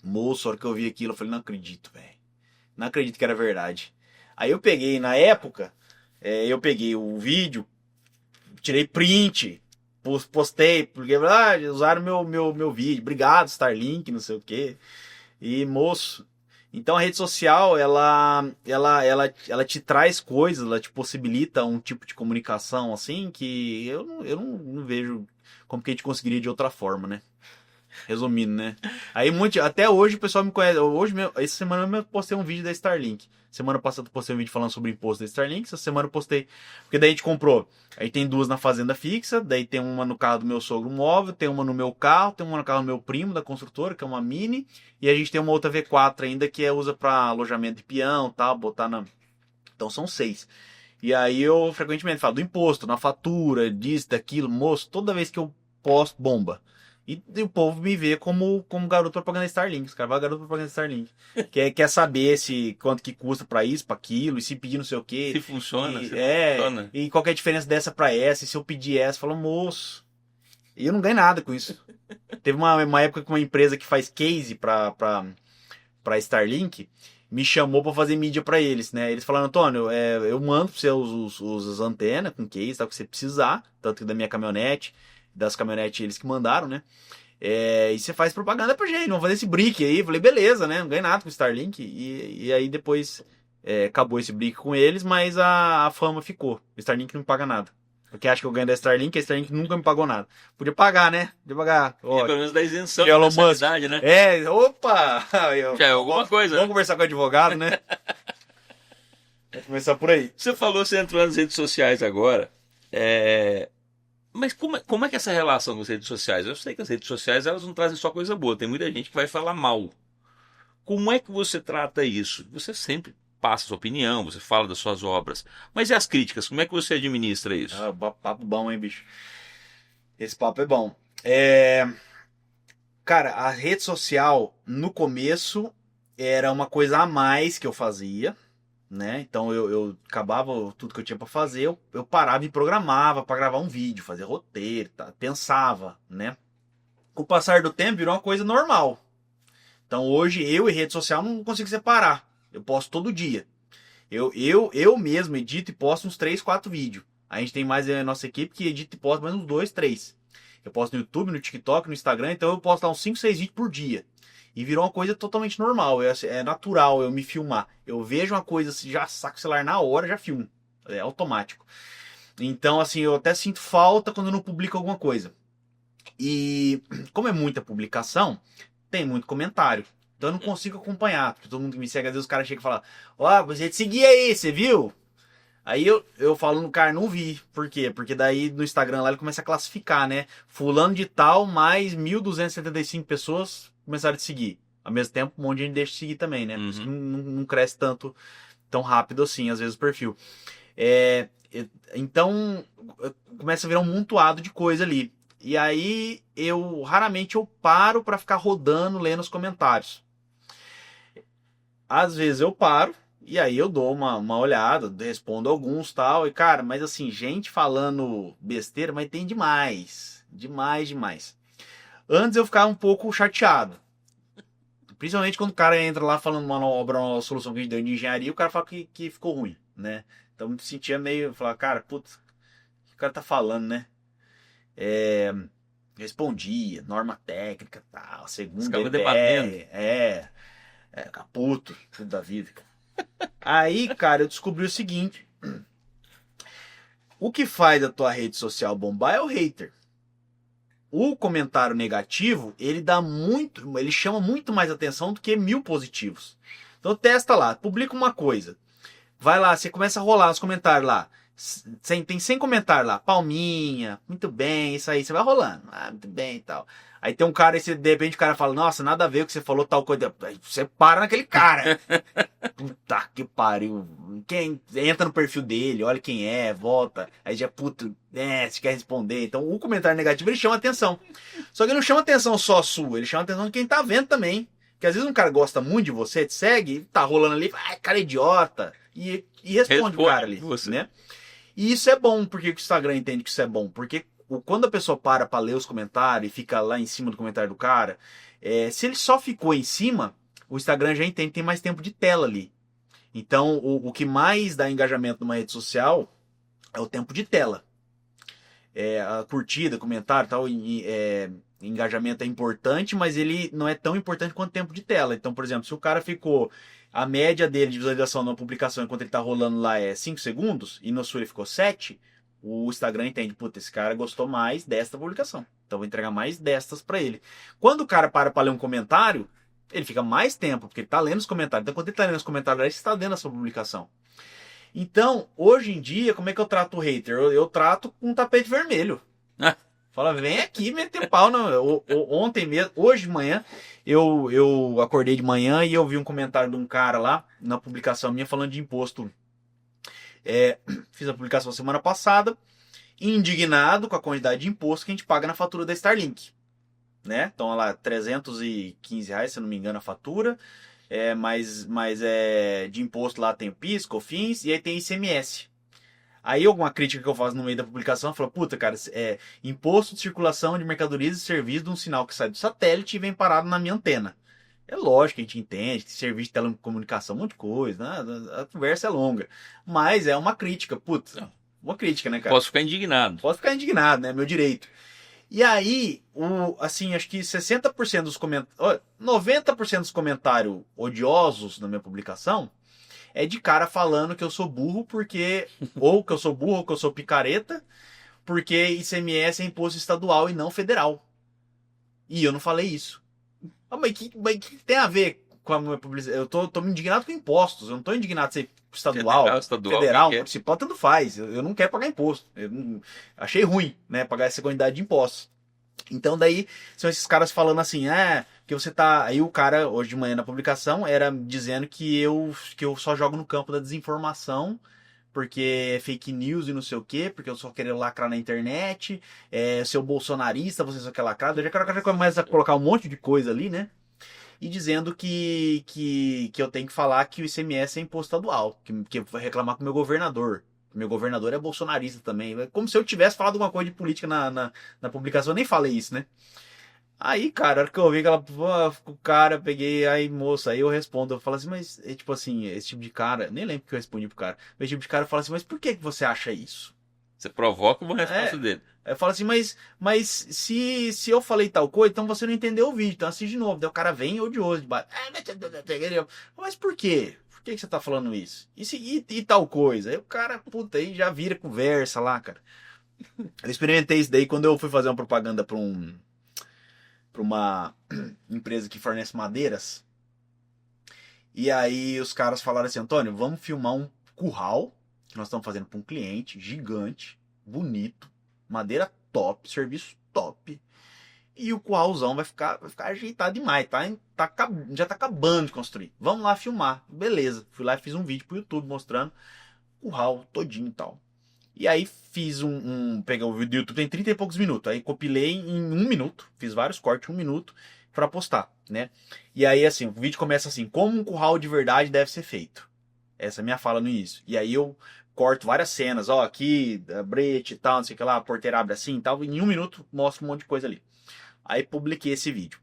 Speaker 1: Moço, a hora que eu vi aquilo, eu falei, não acredito, velho. Não acredito que era verdade. Aí eu peguei, na época, eu peguei o vídeo, tirei print, postei, porque usaram meu vídeo, obrigado Starlink, não sei o que. E moço, então a rede social ela te traz coisas, ela te possibilita um tipo de comunicação assim que eu não vejo como que a gente conseguiria de outra forma, né? Resumindo, né? Aí até hoje o pessoal me conhece. Hoje mesmo, essa semana eu postei um vídeo da Starlink. Semana passada eu postei um vídeo falando sobre o imposto da Starlink. Essa semana eu postei. Porque daí a gente comprou. Aí tem duas na fazenda fixa. Daí tem uma no carro do meu sogro móvel. Tem uma no meu carro. Tem uma no carro do meu primo, da construtora, que é uma Mini. E a gente tem uma outra V4 ainda que usa para alojamento de peão e tal. Botar na. Então são 6. E aí eu frequentemente falo do imposto, na fatura, disso, daquilo. Moço, toda vez que eu posto, bomba. E o povo me vê como garoto propaganda Starlink. Os caras vão garoto propaganda Starlink. Quer saber quanto que custa pra isso, pra aquilo, e se pedir não sei o quê.
Speaker 2: Se funciona, se não funciona.
Speaker 1: E qual que é a diferença dessa pra essa, e se eu pedir essa, fala, moço. E eu não ganho nada com isso. Teve uma época que uma empresa que faz case pra Starlink me chamou pra fazer mídia pra eles, né? Eles falaram, Antônio, eu mando pra você os antenas com case, tal, que você precisar, tanto que da minha caminhonete, das caminhonetes eles que mandaram, né? E você faz propaganda pra gente, vamos fazer esse brick aí. Eu falei, beleza, né? Não ganhei nada com o Starlink. E aí depois acabou esse brick com eles, mas a fama ficou. O Starlink não me paga nada. Porque acha que eu ganho da Starlink, a Starlink nunca me pagou nada. Podia pagar, né? Podia pagar.
Speaker 2: Pelo menos da isenção
Speaker 1: de
Speaker 2: da mensalidade, né?
Speaker 1: Opa!
Speaker 2: Já é alguma coisa.
Speaker 1: Vamos conversar com o advogado, né? Vamos começar por aí.
Speaker 2: Você falou, você entrou nas redes sociais agora. Mas como é que é essa relação com as redes sociais? Eu sei que as redes sociais elas não trazem só coisa boa. Tem muita gente que vai falar mal. Como é que você trata isso? Você sempre passa a sua opinião, você fala das suas obras. Mas e as críticas? Como é que você administra isso?
Speaker 1: Papo bom, hein, bicho? Esse papo é bom. Cara, a rede social, no começo, era uma coisa a mais que eu fazia, né? Então eu acabava tudo que eu tinha pra fazer, eu parava e programava pra gravar um vídeo, fazer roteiro, tá? Pensava, né? Com o passar do tempo, virou uma coisa normal. Então hoje eu e rede social não consigo separar. Eu posto todo dia. Eu mesmo edito e posto uns 3, 4 vídeos. A gente tem mais a nossa equipe que edita e posta mais uns 2, 3. Eu posto no YouTube, no TikTok, no Instagram, então eu posto lá uns 5, 6 vídeos por dia. E virou uma coisa totalmente normal. É natural eu me filmar. Eu vejo uma coisa, já saco o celular na hora, já filmo. É automático. Então, assim, eu até sinto falta quando eu não publico alguma coisa. E como é muita publicação, tem muito comentário. Então eu não consigo acompanhar. Porque todo mundo que me segue, às vezes os caras chegam e falam: ó, você te seguir aí, você viu? Aí eu falo no cara, não vi. Por quê? Porque daí no Instagram lá ele começa a classificar, né? Fulano de tal, mais 1.275 pessoas começaram a te seguir. Ao mesmo tempo, um monte de gente deixa de seguir também, né? Por isso que não cresce tão rápido assim, às vezes, o perfil. Então, começa a virar um montoado de coisa ali. E aí, raramente eu paro pra ficar rodando, lendo os comentários. Às vezes eu paro, e aí eu dou uma olhada, respondo alguns tal. E cara, mas assim, gente falando besteira, mas tem demais. Demais. Antes eu ficava um pouco chateado. Principalmente quando o cara entra lá falando uma obra, uma solução que a gente deu de engenharia, o cara fala que ficou ruim, né? Então eu me sentia meio, falar, cara, putz, o que o cara tá falando, né? Respondia, norma técnica, tal, segunda
Speaker 2: debatendo.
Speaker 1: Caputo, tudo da vida. Aí, cara, eu descobri o seguinte: o que faz a tua rede social bombar é o hater. O comentário negativo, ele chama muito mais atenção do que 1000 positivos. Então testa lá, publica uma coisa. Vai lá, você começa a rolar os comentários lá. Tem 100 comentários lá, palminha, muito bem, isso aí, você vai rolando, muito bem e tal. Aí tem um cara, e de repente o cara fala, nossa, nada a ver com o que você falou, tal coisa. Aí você para naquele cara. Puta que pariu. Quem entra no perfil dele, olha quem é, volta. Aí já, puto, você quer responder. Então o comentário negativo, ele chama atenção. Só que ele não chama atenção só sua, ele chama atenção de quem tá vendo também. Porque às vezes um cara gosta muito de você, te segue, tá rolando ali, cara idiota. E responde o cara ali,
Speaker 2: você,
Speaker 1: né? E isso é bom, porque o Instagram entende que isso é bom. Porque quando a pessoa para ler os comentários e fica lá em cima do comentário do cara, se ele só ficou em cima, o Instagram já entende que tem mais tempo de tela ali. Então, o que mais dá engajamento numa rede social é o tempo de tela. A curtida, comentário e tal, engajamento é importante, mas ele não é tão importante quanto tempo de tela. Então, por exemplo, se o cara ficou... A média dele de visualização numa publicação enquanto ele tá rolando lá é 5 segundos, e no sua ele ficou 7, o Instagram entende, puta, esse cara gostou mais desta publicação. Então eu vou entregar mais destas para ele. Quando o cara para ler um comentário, ele fica mais tempo, porque ele tá lendo os comentários. Então quando ele tá lendo os comentários, ele está dentro da sua publicação. Então, hoje em dia, como é que eu trato o hater? Eu trato com um tapete vermelho. Fala, vem aqui meter pau. Não. Ontem mesmo, hoje de manhã, eu acordei de manhã e eu vi um comentário de um cara lá, na publicação minha, falando de imposto. Fiz a publicação semana passada, indignado com a quantidade de imposto que a gente paga na fatura da Starlink. Né? Então, lá, R$315, se eu não me engano, a fatura. Mas de imposto lá tem o PIS, COFINS e aí tem ICMS. Aí alguma crítica que eu faço no meio da publicação, eu falo, puta, cara, imposto de circulação de mercadorias e serviços de um sinal que sai do satélite e vem parado na minha antena. É lógico que a gente entende que serviço de telecomunicação, um monte de coisa, né? A conversa é longa. Mas é uma crítica, puta. Uma crítica, né, cara?
Speaker 2: Posso ficar indignado.
Speaker 1: Posso ficar indignado, né? Meu direito. E aí, assim, acho que 60% dos comentários, 90% dos comentários odiosos na minha publicação é de cara falando que eu sou burro porque, ou que eu sou burro, ou que eu sou picareta, porque ICMS é imposto estadual e não federal. E eu não falei isso. Mas que tem a ver com a minha publicidade? Eu tô me indignado com impostos, eu não tô indignado de ser estadual, federal, municipal, tanto faz. Eu não quero pagar imposto. Achei ruim, né, pagar essa quantidade de impostos. Então daí são esses caras falando assim, que você tá... Aí o cara, hoje de manhã na publicação, era dizendo que eu só jogo no campo da desinformação, porque é fake news e não sei o quê, porque eu só quero lacrar na internet, seu bolsonarista, você só quer lacrar. Eu já começa a colocar um monte de coisa ali, né? E dizendo que eu tenho que falar que o ICMS é imposto estadual, que eu vou reclamar com o meu governador. Meu governador é bolsonarista também. Como se eu tivesse falado alguma coisa de política na publicação. Eu nem falei isso, né? Aí, cara, a hora que eu vi o cara, peguei, aí, moça, aí eu respondo. Eu falo assim, mas, tipo assim, esse tipo de cara... Nem lembro que eu respondi pro cara. Mas esse tipo de cara fala assim, mas por que você acha isso?
Speaker 2: Você provoca uma resposta dele.
Speaker 1: Eu falo assim, mas se eu falei tal coisa, então você não entendeu o vídeo, então assiste de novo. Daí o cara vem odioso de baixo. Mas por quê? Por que você tá falando isso? E tal coisa? Aí o cara, puta, aí já vira conversa lá, cara. Eu experimentei isso daí quando eu fui fazer uma propaganda pra uma empresa que fornece madeiras. E aí os caras falaram assim, Antônio, vamos filmar um curral que nós estamos fazendo pra um cliente gigante, bonito, madeira top, serviço top. E o curralzão vai ficar ajeitado demais, já tá acabando de construir. Vamos lá filmar. Beleza. Fui lá e fiz um vídeo pro YouTube mostrando o curral todinho e tal. E aí fiz peguei o vídeo do YouTube, tem 30 e poucos minutos. Aí compilei em 1 minuto, fiz vários cortes em 1 minuto para postar, né? E aí assim, o vídeo começa assim, como um curral de verdade deve ser feito. Essa é a minha fala no início. E aí eu corto várias cenas, aqui, brete e tal, não sei o que lá, a porteira abre assim e tal. E em 1 minuto mostro um monte de coisa ali. Aí publiquei esse vídeo.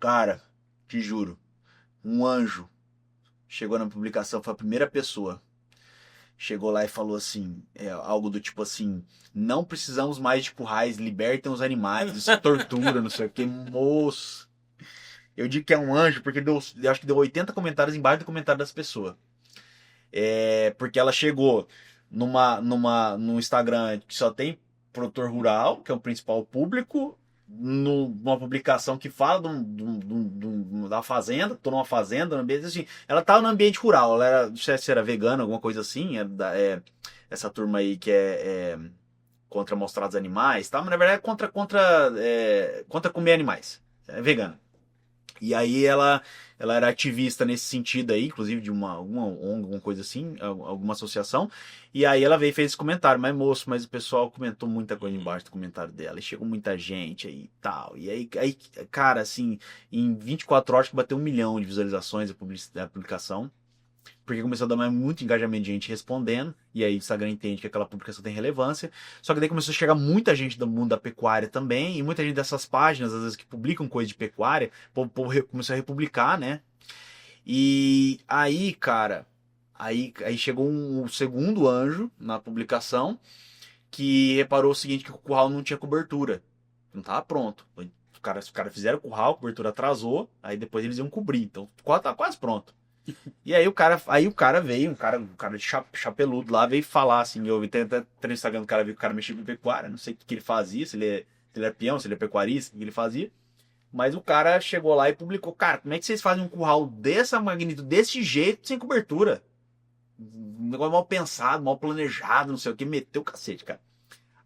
Speaker 1: Cara, te juro, um anjo chegou na publicação, foi a primeira pessoa. Chegou lá e falou assim, algo do tipo assim, não precisamos mais de currais, libertem os animais, isso é tortura, não sei o que, moço. Eu digo que é um anjo porque eu acho que deu 80 comentários embaixo do comentário das pessoas. Porque ela chegou no Instagram que só tem produtor rural, que é o principal público, numa publicação que fala da fazenda, tô numa fazenda, no ambiente assim, ela tava no ambiente rural, ela era, não sei se era vegana, alguma coisa assim, essa turma aí que é contra maus-tratos animais, tá? Mas na verdade é contra comer animais, é vegana. E aí ela era ativista nesse sentido aí, inclusive de alguma ONG, alguma coisa assim, alguma associação. E aí ela veio e fez esse comentário, mas o pessoal comentou muita coisa embaixo do comentário dela, e chegou muita gente aí e tal. E aí, cara, assim, em 24 horas que bateu 1 milhão de visualizações a publicação. Porque começou a dar muito engajamento de gente respondendo, e aí o Instagram entende que aquela publicação tem relevância. Só que daí começou a chegar muita gente do mundo da pecuária também, e muita gente dessas páginas, às vezes, que publicam coisa de pecuária, o povo começou a republicar, né? E aí, cara, aí chegou um segundo anjo na publicação, que reparou o seguinte, que o curral não tinha cobertura, não estava pronto. Os caras fizeram o curral, a cobertura atrasou, aí depois eles iam cobrir, então tá quase pronto. E aí o cara veio, um cara de chapeludo lá, veio falar assim, eu vi até no Instagram do cara, vi que o cara mexia com pecuária, não sei o que ele fazia, se ele era peão, se ele é pecuarista, o que ele fazia. Mas o cara chegou lá e publicou, cara, como é que vocês fazem um curral dessa magnitude, desse jeito, sem cobertura? Um negócio mal pensado, mal planejado, não sei o que, meteu o cacete, cara.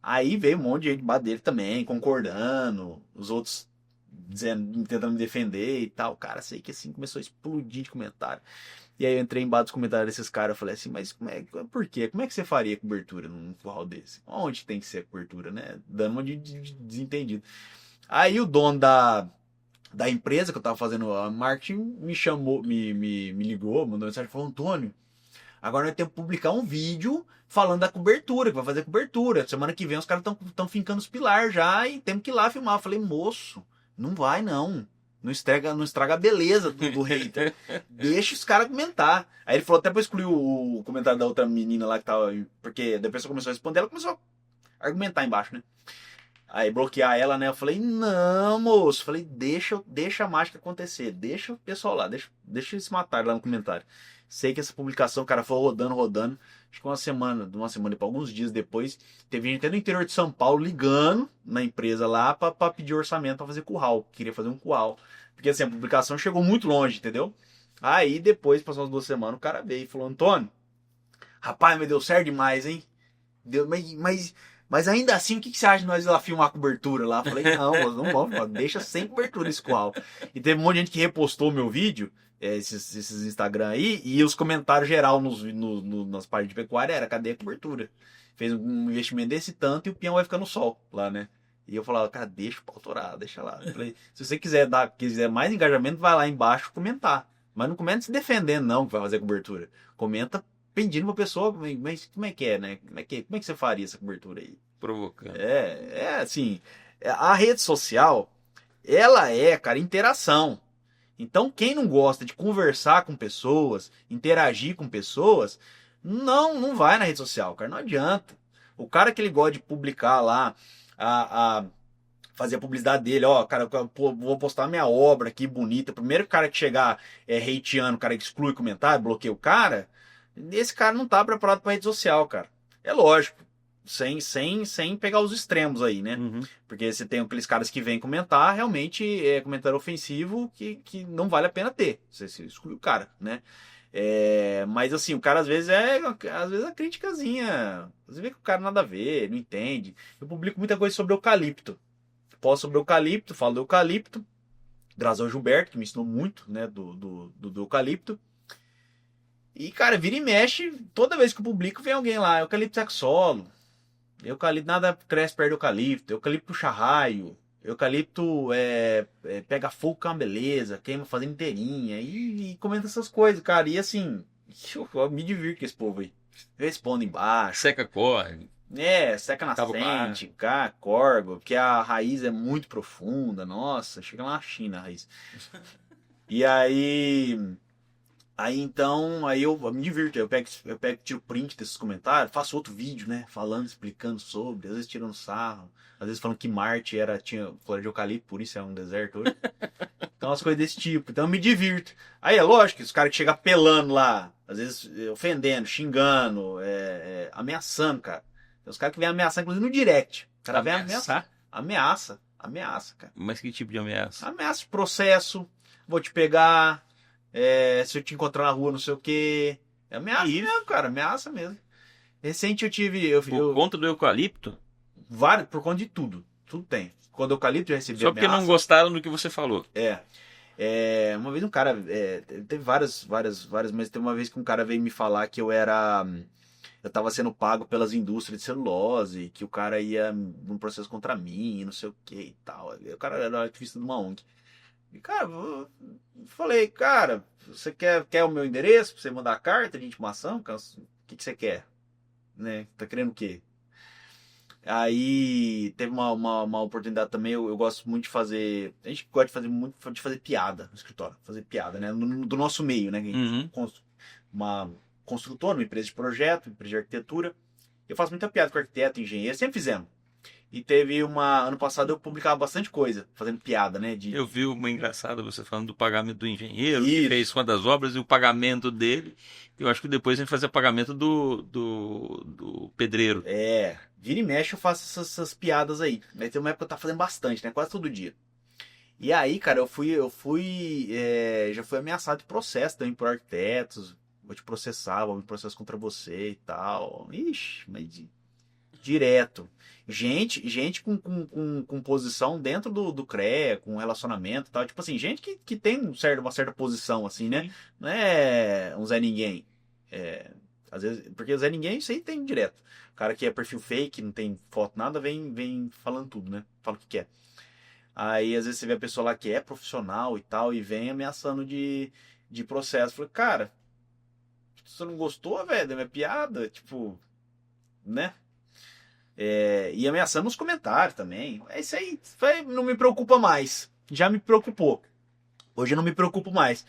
Speaker 1: Aí veio um monte de gente debaixo dele também, concordando, os outros dizendo, tentando me defender e tal. Cara, sei que assim começou a explodir de comentário. E aí eu entrei embaixo dos comentários desses caras, eu falei assim, mas por quê? Como é que você faria cobertura num curral desse? Onde tem que ser a cobertura, né? Dando uma de desentendido. Aí o dono da empresa que eu tava fazendo a marketing me chamou, me ligou, mandou mensagem e falou, Antônio, agora nós temos que publicar um vídeo falando da cobertura, que vai fazer cobertura. Semana que vem os caras estão fincando os pilares já e temos que ir lá filmar. Eu falei, moço, não vai não. Não estraga a beleza do hater. Deixa os caras comentar. Aí ele falou até pra excluir o comentário da outra menina lá que tava. Porque depois a pessoa começou a responder, ela começou a argumentar embaixo, né? Aí bloquear ela, né? Eu falei, não, moço. Falei, deixa a mágica acontecer. Deixa o pessoal lá, deixa eles se matarem lá no comentário. Sei que essa publicação, cara, foi rodando. Acho que de uma semana para alguns dias depois, teve gente até no interior de São Paulo ligando na empresa lá pra pedir orçamento pra fazer curral. Queria fazer um curral. Porque assim, a publicação chegou muito longe, entendeu? Aí depois, passou umas 2 semanas, o cara veio e falou, Antônio, rapaz, mas deu certo demais, hein? Deu, mas ainda assim, o que você acha de nós ir lá filmar a cobertura lá? Eu falei, não vamos, deixa sem cobertura esse curral. E teve um monte de gente que repostou meu vídeo, esses Instagram aí, e os comentários geral nas páginas de pecuária era, cadê a cobertura? Fez um investimento desse tanto e o peão vai ficar no sol lá, né? E eu falava, cara, deixa o pau torar, deixa lá. Eu falei, se você quiser mais engajamento, vai lá embaixo comentar. Mas não comenta se defendendo, não, que vai fazer cobertura. Comenta pedindo pra pessoa, mas como é que é, né? Como é que você faria essa cobertura aí?
Speaker 2: Provocando.
Speaker 1: Assim, a rede social, ela é, cara, interação. Então, quem não gosta de conversar com pessoas, interagir com pessoas, não vai na rede social, cara, não adianta. O cara que ele gosta de publicar lá, fazer a publicidade dele, ó, cara, vou postar minha obra aqui bonita. Primeiro cara que chegar hateando, o cara exclui comentário, bloqueia o cara, esse cara não tá preparado pra rede social, cara. É lógico. Sem pegar os extremos aí, né?
Speaker 2: Uhum.
Speaker 1: Porque você tem aqueles caras que vêm comentar, realmente é comentário ofensivo que não vale a pena ter. Você exclui o cara, né? Mas assim, o cara às vezes a criticazinha. Você vê que o cara nada a ver, não entende. Eu publico muita coisa sobre eucalipto. Posto sobre eucalipto, falo do eucalipto. Drazão Gilberto, que me ensinou muito, né? Do eucalipto. E, cara, vira e mexe, toda vez que eu publico, vem alguém lá, eucalipto seco solo. Eucalipto, nada cresce perto do eucalipto. Eucalipto charraio. Eucalipto pega fogo com uma beleza. Queima fazendo inteirinha. E comenta essas coisas, cara. E assim, eu me divirto com esse povo aí. Responde embaixo.
Speaker 2: Seca corre.
Speaker 1: Seca nascente, corgo. Porque a raiz é muito profunda. Nossa, chega lá na China a raiz. E aí... Aí eu me divirto, eu pego, tiro print desses comentários, faço outro vídeo, né, falando, explicando sobre, às vezes tirando sarro, às vezes falando que Marte tinha flor de eucalipto, por isso é um deserto hoje. Então as coisas desse tipo, então eu me divirto. Aí é lógico que os caras que chegam apelando lá, às vezes ofendendo, xingando, ameaçando, cara. Tem os caras que vêm ameaçar, inclusive no direct. O cara vem ameaçar? Ameaça, cara.
Speaker 2: Mas que tipo de ameaça?
Speaker 1: Ameaça de processo, vou te pegar... se eu te encontrar na rua, não sei o que. É ameaça mesmo, cara. Ameaça mesmo. Recente eu tive.
Speaker 2: Por conta do eucalipto?
Speaker 1: Por conta de tudo. Tudo tem. Quando o eucalipto eu recebi
Speaker 2: Só porque
Speaker 1: ameaça.
Speaker 2: não gostaram do que você falou.
Speaker 1: Uma vez um cara. Teve várias, mas teve uma vez que um cara veio me falar que eu era. Eu tava sendo pago pelas indústrias de celulose, que o cara ia num processo contra mim, não sei o que e tal. O cara era ativista de uma ONG. E, cara, eu falei, cara, você quer o meu endereço pra você mandar a carta de intimação? O que você quer? Né? Tá querendo o quê? Aí teve uma oportunidade também, eu gosto muito de fazer. A gente gosta de fazer muito de fazer piada no escritório, fazer piada, né? Do nosso meio, né? Uma construtora, uma empresa de projeto, uma empresa de arquitetura. Eu faço muita piada com arquiteto, engenheiro, sempre fizemos. E teve ano passado eu publicava bastante coisa, fazendo piada, né?
Speaker 2: Eu vi uma engraçada você falando do pagamento do engenheiro, que
Speaker 1: Isso.
Speaker 2: fez quantas obras e o pagamento dele. Eu acho que depois a gente fazia pagamento do pedreiro.
Speaker 1: Vira e mexe eu faço essas piadas aí. Aí tem uma época que eu tava fazendo bastante, né? Quase todo dia. E aí, cara, já fui ameaçado de processo também por arquitetos. Vou te processar, vou me processar contra você e tal. Ixi, mas direto. Gente com posição dentro do CREA, com relacionamento e tal. Tipo assim, gente que tem uma certa posição, assim, né? Não é um Zé Ninguém. Às vezes, porque o Zé Ninguém, isso aí tem direto. O cara que é perfil fake, não tem foto, nada, vem falando tudo, né? Fala o que quer. Aí, às vezes, você vê a pessoa lá que é profissional e tal, e vem ameaçando de processo. Falei, cara, você não gostou, velho, da minha piada? Tipo, né? E ameaçando nos comentários também. É isso aí, não me preocupa mais. Já me preocupou. Hoje eu não me preocupo mais.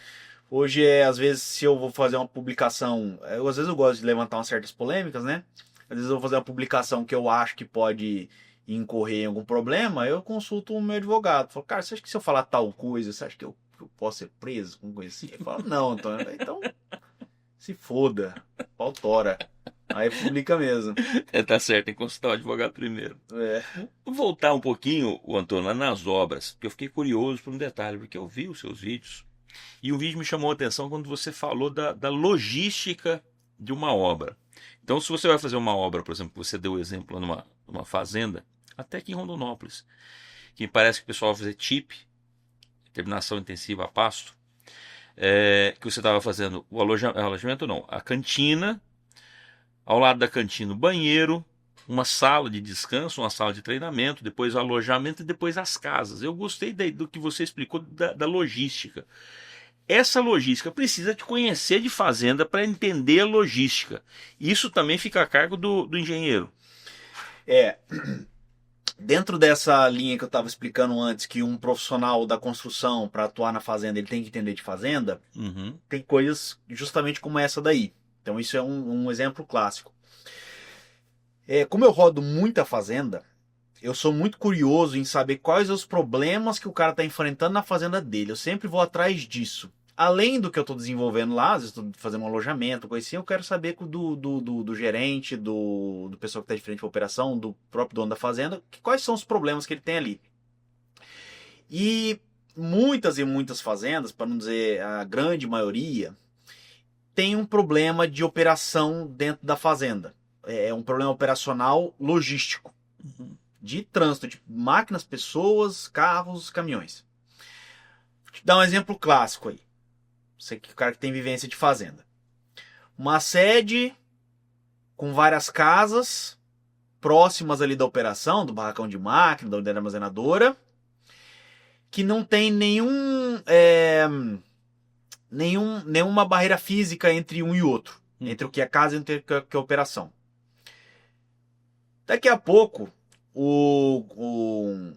Speaker 1: Hoje, às vezes, se eu vou fazer uma publicação, às vezes eu gosto de levantar umas certas polêmicas, né? Às vezes eu vou fazer uma publicação que eu acho que pode incorrer em algum problema, eu consulto o meu advogado. Falo, cara, você acha que se eu falar tal coisa, você acha que eu posso ser preso com coisa assim? Ele fala, não, Antônio, então se foda, pautora. Aí publica mesmo.
Speaker 2: Tá certo, tem que consultar o advogado primeiro. Vou voltar um pouquinho, o Antônio, lá nas obras, porque eu fiquei curioso por um detalhe, porque eu vi os seus vídeos, e um vídeo me chamou a atenção quando você falou da logística de uma obra. Então, se você vai fazer uma obra, por exemplo, você deu o exemplo numa fazenda, até aqui em Rondonópolis, que me parece que o pessoal vai fazer TIP, terminação intensiva a pasto, que você estava fazendo o alojamento não, a cantina, ao lado da cantina o banheiro, uma sala de descanso, uma sala de treinamento, depois o alojamento e depois as casas. Eu gostei do que você explicou da logística. Essa logística precisa de conhecer de fazenda para entender a logística. Isso também fica a cargo do engenheiro.
Speaker 1: Dentro dessa linha que eu estava explicando antes, que um profissional da construção, para atuar na fazenda, ele tem que entender de fazenda, tem coisas justamente como essa daí. Então isso é um exemplo clássico. Como eu rodo muita fazenda, eu sou muito curioso em saber quais os problemas que o cara está enfrentando na fazenda dele. Eu sempre vou atrás disso. Além do que eu estou desenvolvendo lá, às vezes estou fazendo um alojamento, coisa assim, eu quero saber do gerente, do pessoal que está de frente para a operação, do próprio dono da fazenda, quais são os problemas que ele tem ali. E muitas fazendas, para não dizer a grande maioria, tem um problema de operação dentro da fazenda. É um problema operacional logístico. De trânsito, de máquinas, pessoas, carros, caminhões. Vou te dar um exemplo clássico aí. Você que o cara que tem vivência de fazenda. Uma sede com várias casas próximas ali da operação, do barracão de máquina, da unidade armazenadora, que não tem nenhuma barreira física entre um e outro, entre o que é casa e entre o que é operação. Daqui a pouco, o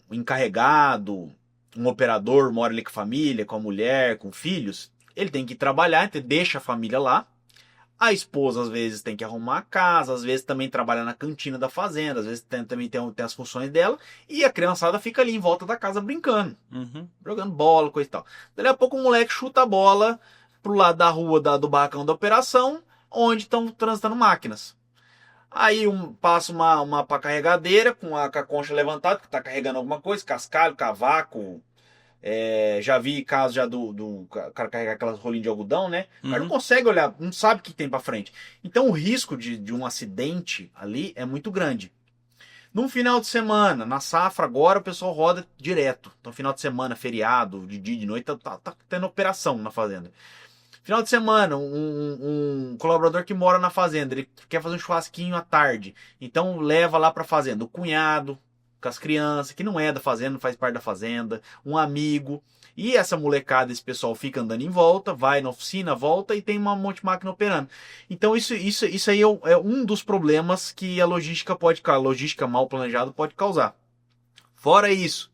Speaker 1: encarregado, um operador mora ali com a família, com a mulher, com filhos, ele tem que trabalhar, então deixa a família lá. A esposa às vezes tem que arrumar a casa, às vezes também trabalha na cantina da fazenda, às vezes também tem as funções dela, e a criançada fica ali em volta da casa brincando, jogando bola, coisa e tal. Daí a pouco o moleque chuta a bola pro lado da rua do barracão da operação, onde estão transitando máquinas. Aí passa uma pá carregadeira com a concha levantada, que está carregando alguma coisa, cascalho, cavaco. Já vi casos já do cara carregar aquelas rolinhas de algodão, né? O cara não consegue olhar, não sabe o que tem para frente. Então o risco de um acidente ali é muito grande. Num final de semana, na safra agora, o pessoal roda direto. Então final de semana, feriado, de dia, de noite, tá tendo operação na fazenda. Final de semana, um colaborador que mora na fazenda, ele quer fazer um churrasquinho à tarde. Então leva lá pra fazenda o cunhado, com as crianças, que não é da fazenda, não faz parte da fazenda, um amigo. E essa molecada, esse pessoal fica andando em volta, vai na oficina, volta e tem uma monte de máquina operando. Então isso aí é um dos problemas que a logística mal planejada pode causar. Fora isso,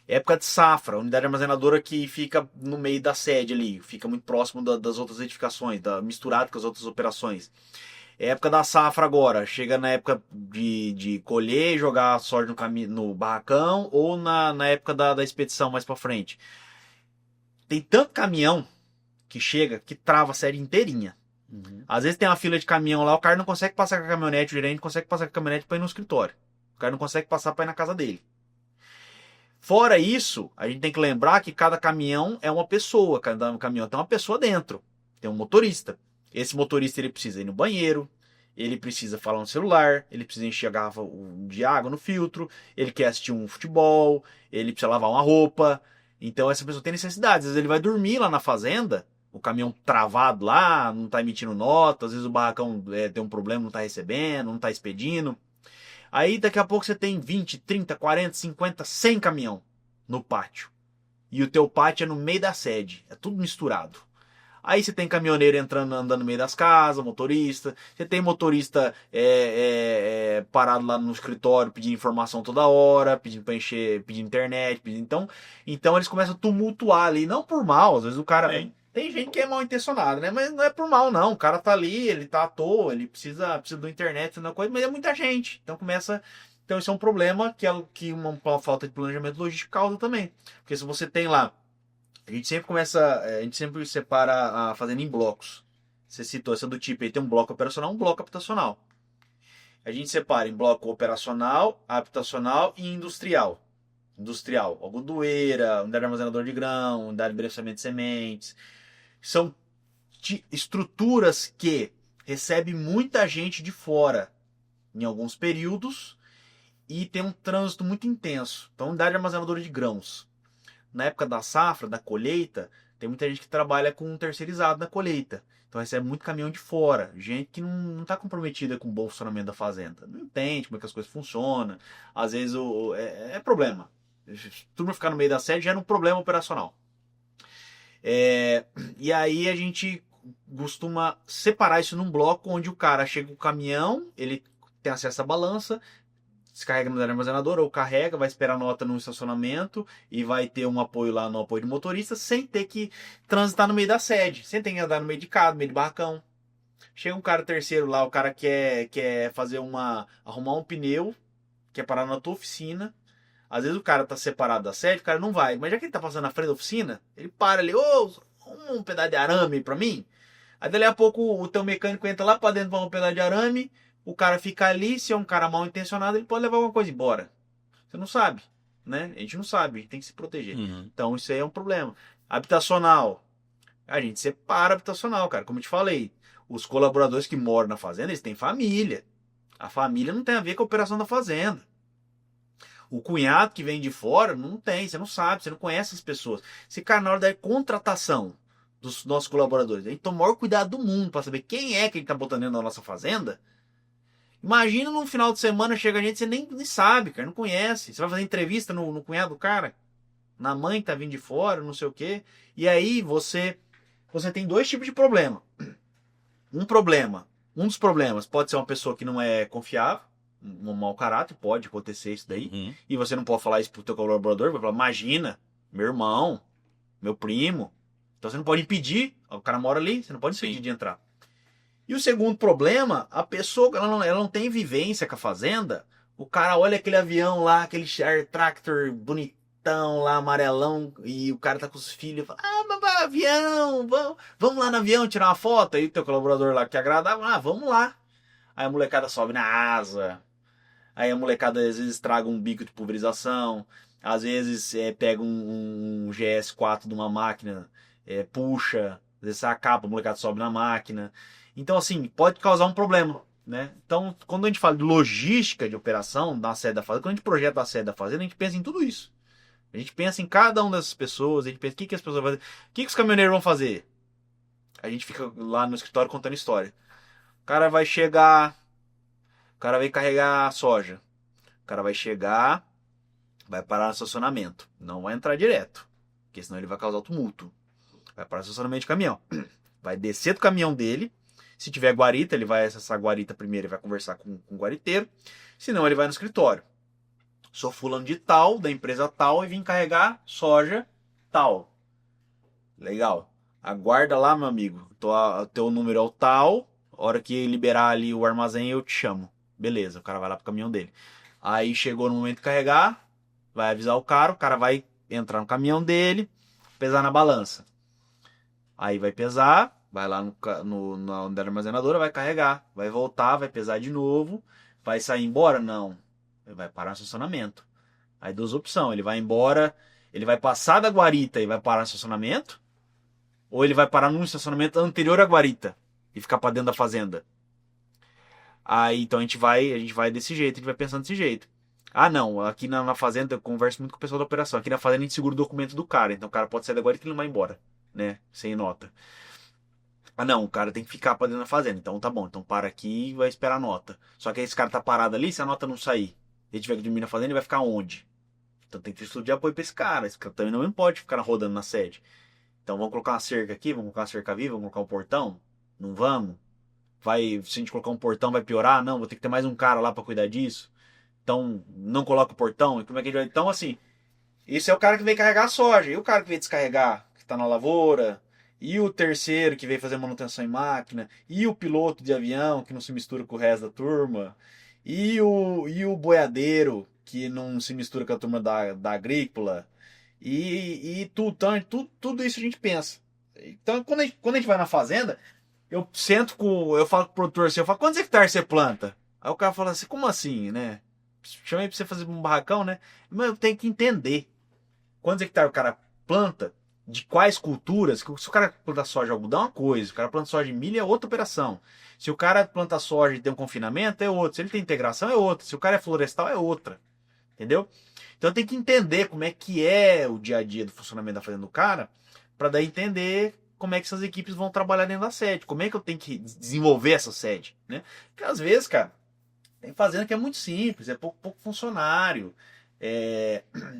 Speaker 1: época de safra, unidade armazenadora que fica no meio da sede ali, fica muito próximo das outras edificações, misturado com as outras operações. É época da safra agora. Chega na época de colher e jogar a soja no barracão ou na época da expedição mais pra frente. Tem tanto caminhão que chega que trava a série inteirinha.
Speaker 2: Uhum.
Speaker 1: Às vezes tem uma fila de caminhão lá, o cara não consegue passar com a caminhonete, o gerente não consegue passar com a caminhonete pra ir no escritório. O cara não consegue passar pra ir na casa dele. Fora isso, a gente tem que lembrar que cada caminhão é uma pessoa. Cada caminhão tem uma pessoa dentro. Tem um motorista. Esse motorista ele precisa ir no banheiro, ele precisa falar no celular, ele precisa encher a garrafa de água no filtro, ele quer assistir um futebol, ele precisa lavar uma roupa. Então essa pessoa tem necessidades. Às vezes ele vai dormir lá na fazenda, o caminhão travado lá, não está emitindo nota, às vezes o barracão tem um problema, não está recebendo, não está expedindo. Aí daqui a pouco você tem 20, 30, 40, 50, 100 caminhão no pátio. E o teu pátio é no meio da sede, é tudo misturado. Aí você tem caminhoneiro entrando, andando no meio das casas, motorista. Você tem motorista parado lá no escritório pedindo informação toda hora, pedindo pra encher, pedindo internet. Então eles começam a tumultuar ali, não por mal. Às vezes o cara. Tem gente que é mal intencionada, né? Mas não é por mal, não. O cara tá ali, ele tá à toa, ele precisa do internet, coisa, mas é muita gente. Então começa. Então isso é um problema que uma falta de planejamento logístico causa também. Porque se você tem lá. A gente sempre separa a fazenda em blocos. Você citou essa do tipo aí, tem um bloco operacional, um bloco habitacional. A gente separa em bloco operacional, habitacional e industrial. Industrial, algodoeira, unidade de armazenador de grão, unidade de beneficiamento de sementes. São estruturas que recebem muita gente de fora em alguns períodos e tem um trânsito muito intenso. Então, unidade de armazenador de grãos. Na época da safra, da colheita, tem muita gente que trabalha com um terceirizado na colheita. Então recebe muito caminhão de fora. Gente que não está comprometida com o bom funcionamento da fazenda. Não entende como é que as coisas funcionam. Às vezes é problema. Turma ficar no meio da sede gera um problema operacional. E aí a gente costuma separar isso num bloco onde o cara chega com o caminhão, ele tem acesso à balança, descarrega no armazenador ou carrega, vai esperar nota no estacionamento e vai ter um apoio lá no apoio de motorista sem ter que transitar no meio da sede, sem ter que andar no meio de casa, no meio de barracão. Chega um cara terceiro lá, o cara quer fazer arrumar um pneu, quer parar na tua oficina. Às vezes o cara tá separado da sede, o cara não vai, mas já que ele tá passando na frente da oficina, ele para ali, um pedaço de arame pra mim. Aí dali a pouco o teu mecânico entra lá pra dentro pra um pedaço de arame. O cara fica ali, se é um cara mal intencionado, ele pode levar alguma coisa embora. Você não sabe, né? A gente não sabe, a gente tem que se proteger.
Speaker 2: Uhum.
Speaker 1: Então isso aí é um problema. Habitacional. A gente separa habitacional, cara. Como eu te falei, os colaboradores que moram na fazenda, eles têm família. A família não tem a ver com a operação da fazenda. O cunhado que vem de fora, não tem, você não sabe, você não conhece as pessoas. Se, cara, na hora da contratação dos nossos colaboradores, a gente toma o maior cuidado do mundo para saber quem é que ele tá botando dentro da nossa fazenda. Imagina num final de semana chega a gente, você nem sabe, cara, não conhece. Você vai fazer entrevista no cunhado do cara, na mãe que tá vindo de fora, não sei o quê. E aí você tem dois tipos de problema. Um dos problemas pode ser uma pessoa que não é confiável, um mau caráter, pode acontecer isso daí.
Speaker 2: Uhum.
Speaker 1: E você não pode falar isso pro teu colaborador, vai falar, imagina, meu irmão, meu primo. Então você não pode impedir, o cara mora ali, você não pode impedir de entrar. E o segundo problema, a pessoa ela não tem vivência com a fazenda. O cara olha aquele avião lá, aquele Char Tractor bonitão lá, amarelão, e o cara tá com os filhos e fala, babá, avião, vamos lá no avião tirar uma foto. Aí o teu colaborador lá que agradava, vamos lá. Aí a molecada sobe na asa. Aí a molecada às vezes traga um bico de pulverização. Às vezes pega um GS4 de uma máquina, puxa, às vezes sai a capa, a molecada sobe na máquina. Então, assim, pode causar um problema, né? Então, quando a gente fala de logística de operação da sede da fazenda, quando a gente projeta a sede da fazenda, a gente pensa em tudo isso. A gente pensa em cada uma dessas pessoas, a gente pensa o que as pessoas vão fazer, o que os caminhoneiros vão fazer. A gente fica lá no escritório contando história. O cara vai chegar, o cara vai carregar soja. O cara vai chegar, vai parar no estacionamento. Não vai entrar direto, porque senão ele vai causar tumulto. Vai parar no estacionamento de caminhão. Vai descer do caminhão dele. Se tiver guarita, ele vai acessar a guarita primeiro e vai conversar com o guariteiro. Senão ele vai no escritório. Sou fulano de tal, da empresa tal, e vim carregar soja tal. Legal. Aguarda lá, meu amigo. O teu número é o tal. A hora que liberar ali o armazém, eu te chamo. Beleza, o cara vai lá pro caminhão dele. Aí chegou no momento de carregar, vai avisar o cara vai entrar no caminhão dele, pesar na balança. Aí vai pesar, vai lá na armazenadora, vai carregar, vai voltar, vai pesar de novo, vai sair embora? Não. Ele vai parar no estacionamento. Aí duas opções, ele vai embora, ele vai passar da guarita e vai parar no estacionamento, ou ele vai parar num estacionamento anterior à guarita e ficar para dentro da fazenda. Aí então a gente vai desse jeito, a gente vai pensando desse jeito. Ah, não, aqui na fazenda eu converso muito com o pessoal da operação. Aqui na fazenda a gente segura o documento do cara, então o cara pode sair da guarita e ele não vai embora, né? Sem nota. Ah, não, o cara tem que ficar pra dentro da fazenda. Então tá bom, então para aqui e vai esperar a nota. Só que aí esse cara tá parado ali, se a nota não sair, ele tiver que dormir na fazenda, ele vai ficar onde? Então tem que ter estudo de apoio pra esse cara. Esse cara também não pode ficar rodando na sede. Então vamos colocar uma cerca aqui, vamos colocar uma cerca viva, vamos colocar um portão? Não vamos? Vai, se a gente colocar um portão vai piorar? Não, vou ter que ter mais um cara lá pra cuidar disso. Então não coloca o portão. E como é que a gente vai? Então assim, esse é o cara que veio carregar a soja. E o cara que veio descarregar, que está na lavoura. E o terceiro que veio fazer manutenção em máquina. E o piloto de avião que não se mistura com o resto da turma. E o boiadeiro que não se mistura com a turma da agrícola. E tudo isso a gente pensa. Então quando a gente vai na fazenda, eu falo com o produtor assim, eu falo, quantos hectares você planta? Aí o cara fala assim, como assim, né? Chamei pra você fazer um barracão, né? Mas eu tenho que entender quantos hectares o cara planta, de quais culturas. Se o cara planta soja e algodão é uma coisa, se o cara planta soja e milho é outra operação. Se o cara planta soja e tem um confinamento é outra, se ele tem integração é outra, se o cara é florestal é outra, entendeu? Então tem que entender como é que é o dia a dia do funcionamento da fazenda do cara, para daí entender como é que essas equipes vão trabalhar dentro da sede, como é que eu tenho que desenvolver essa sede, né? Porque às vezes, cara, tem fazenda que é muito simples, é pouco funcionário.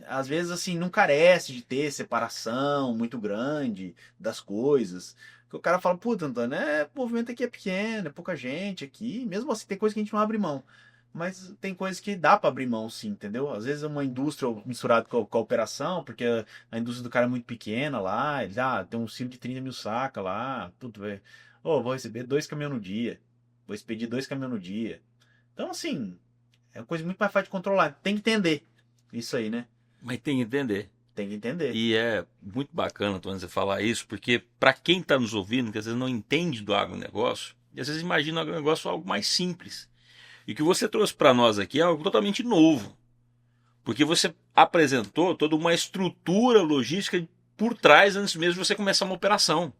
Speaker 1: Às vezes, assim, não carece de ter separação muito grande das coisas. Que o cara fala, puta, Antônio, o movimento aqui é pequeno, é pouca gente aqui. Mesmo assim, tem coisa que a gente não abre mão. Mas tem coisas que dá para abrir mão, sim, entendeu? Às vezes é uma indústria misturada com a operação, porque a indústria do cara é muito pequena lá. Ele tem um ciclo de 30 mil sacas lá. Tudo, velho. Vou receber 2 caminhões no dia. Vou expedir 2 caminhões no dia. Então, assim, é uma coisa muito mais fácil de controlar. Tem que entender isso aí, né?
Speaker 2: Mas tem que entender.
Speaker 1: Tem que entender.
Speaker 2: E é muito bacana, Antônio, você falar isso, porque para quem está nos ouvindo, que às vezes não entende do agronegócio, e às vezes imagina o agronegócio algo mais simples. E o que você trouxe para nós aqui é algo totalmente novo. Porque você apresentou toda uma estrutura logística por trás antes mesmo de você começar uma operação.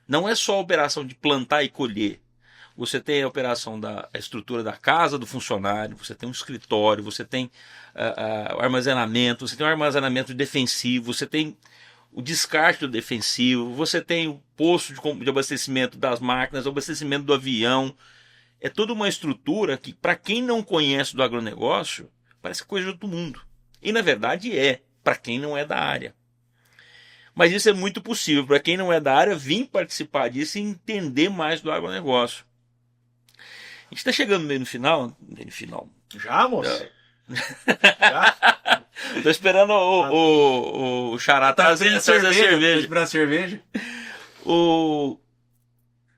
Speaker 2: Não é só a operação de plantar e colher. Você tem a operação da estrutura da casa do funcionário, você tem um escritório, você tem o armazenamento, você tem o armazenamento defensivo, você tem o descarte do defensivo, você tem o posto de abastecimento das máquinas, o abastecimento do avião. É toda uma estrutura que, para quem não conhece do agronegócio, parece coisa de outro mundo. E, na verdade, para quem não é da área. Mas isso é muito possível, para quem não é da área, vir participar disso e entender mais do agronegócio. A gente está chegando meio no final.
Speaker 1: Já, moço?
Speaker 2: Já? Tô esperando o Xará trazer a cerveja.
Speaker 1: Tô esperando a cerveja.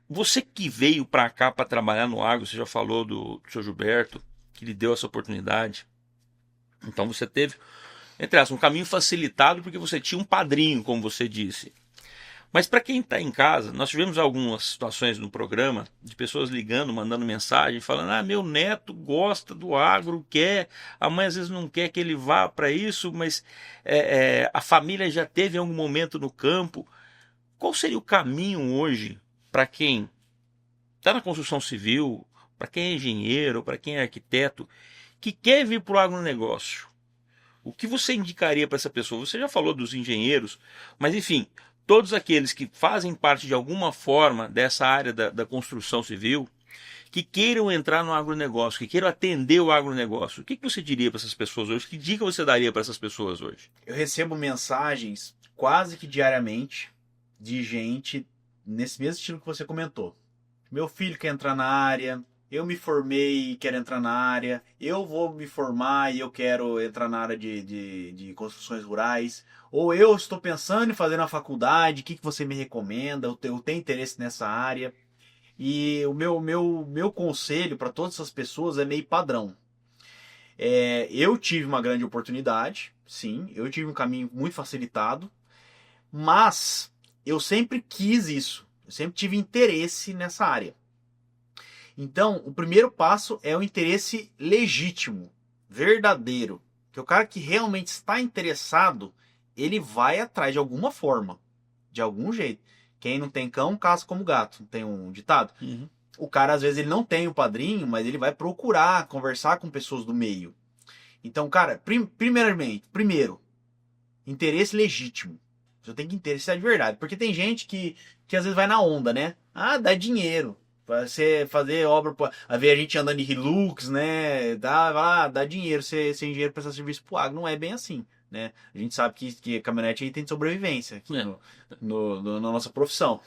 Speaker 2: Você que veio para cá para trabalhar no agro, você já falou do seu Gilberto, que lhe deu essa oportunidade. Então você teve, entre aspas, um caminho facilitado porque você tinha um padrinho, como você disse. Mas para quem está em casa, nós tivemos algumas situações no programa de pessoas ligando, mandando mensagem, falando: meu neto gosta do agro, quer, a mãe às vezes não quer que ele vá para isso, mas a família já teve em algum momento no campo. Qual seria o caminho hoje para quem está na construção civil, para quem é engenheiro, para quem é arquiteto, que quer vir para o agronegócio? O que você indicaria para essa pessoa? Você já falou dos engenheiros, mas enfim, todos aqueles que fazem parte de alguma forma dessa área da construção civil, que queiram entrar no agronegócio, que queiram atender o agronegócio, o que você diria para essas pessoas hoje? Que dica você daria para essas pessoas hoje?
Speaker 1: Eu recebo mensagens quase que diariamente de gente nesse mesmo estilo que você comentou. Meu filho quer entrar na área, eu me formei e quero entrar na área, eu vou me formar e eu quero entrar na área de construções rurais, ou eu estou pensando em fazer na faculdade, o que você me recomenda, eu tenho interesse nessa área. E o meu conselho para todas essas pessoas é meio padrão. Eu tive uma grande oportunidade, sim, eu tive um caminho muito facilitado, mas eu sempre quis isso, eu sempre tive interesse nessa área. Então, o primeiro passo é o interesse legítimo, verdadeiro. Que o cara que realmente está interessado, ele vai atrás de alguma forma, de algum jeito. Quem não tem cão, caça como gato, tem um ditado.
Speaker 2: Uhum.
Speaker 1: O cara, às vezes, ele não tem o padrinho, mas ele vai procurar conversar com pessoas do meio. Então, cara, primeiro, interesse legítimo. Você tem que interessar de verdade. Porque tem gente que às vezes vai na onda, né? Ah, dá dinheiro. Pra você fazer obra. A ver a gente andando de Hilux, né? Dá dinheiro. Você ser engenheiro prestar serviço pro agro. Não é bem assim, né? A gente sabe que a caminhonete aí tem de sobrevivência aqui na nossa profissão.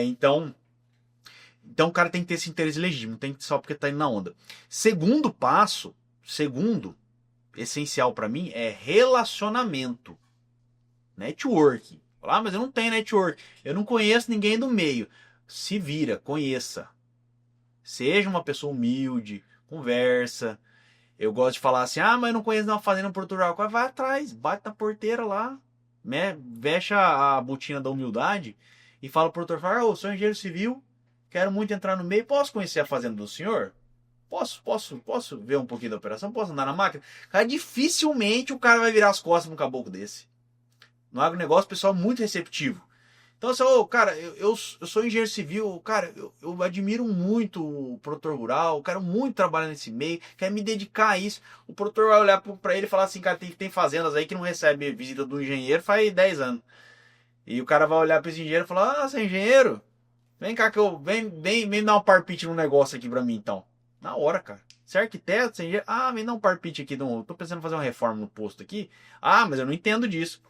Speaker 1: Então o cara tem que ter esse interesse legítimo. Não tem que só porque tá indo na onda. Segundo passo, essencial para mim, é relacionamento. Network. Ah, mas eu não tenho network. Eu não conheço ninguém do meio. Se vira, conheça. Seja uma pessoa humilde, conversa. Eu gosto de falar assim, ah, mas eu não conheço uma fazenda portugal. Vai atrás, bate na porteira lá, né? Veste a botina da humildade e fala pro produtor, fala, eu sou engenheiro civil, quero muito entrar no meio, posso conhecer a fazenda do senhor? Posso ver um pouquinho da operação? Posso andar na máquina? Cara, dificilmente o cara vai virar as costas num caboclo desse. No agronegócio, o pessoal é muito receptivo. Então, assim, cara, eu sou engenheiro civil, cara, eu admiro muito o produtor rural, quero muito trabalhar nesse meio, quero me dedicar a isso. O produtor vai olhar para ele e falar assim, cara, tem fazendas aí que não recebe visita do engenheiro faz 10 anos. E o cara vai olhar para esse engenheiro e falar, ah, você é engenheiro? Vem cá que vem dar um parpite no negócio aqui para mim, então. Na hora, cara. Você é arquiteto, você é engenheiro? Ah, vem dar um parpite aqui, tô pensando em fazer uma reforma no posto aqui. Ah, mas eu não entendo disso.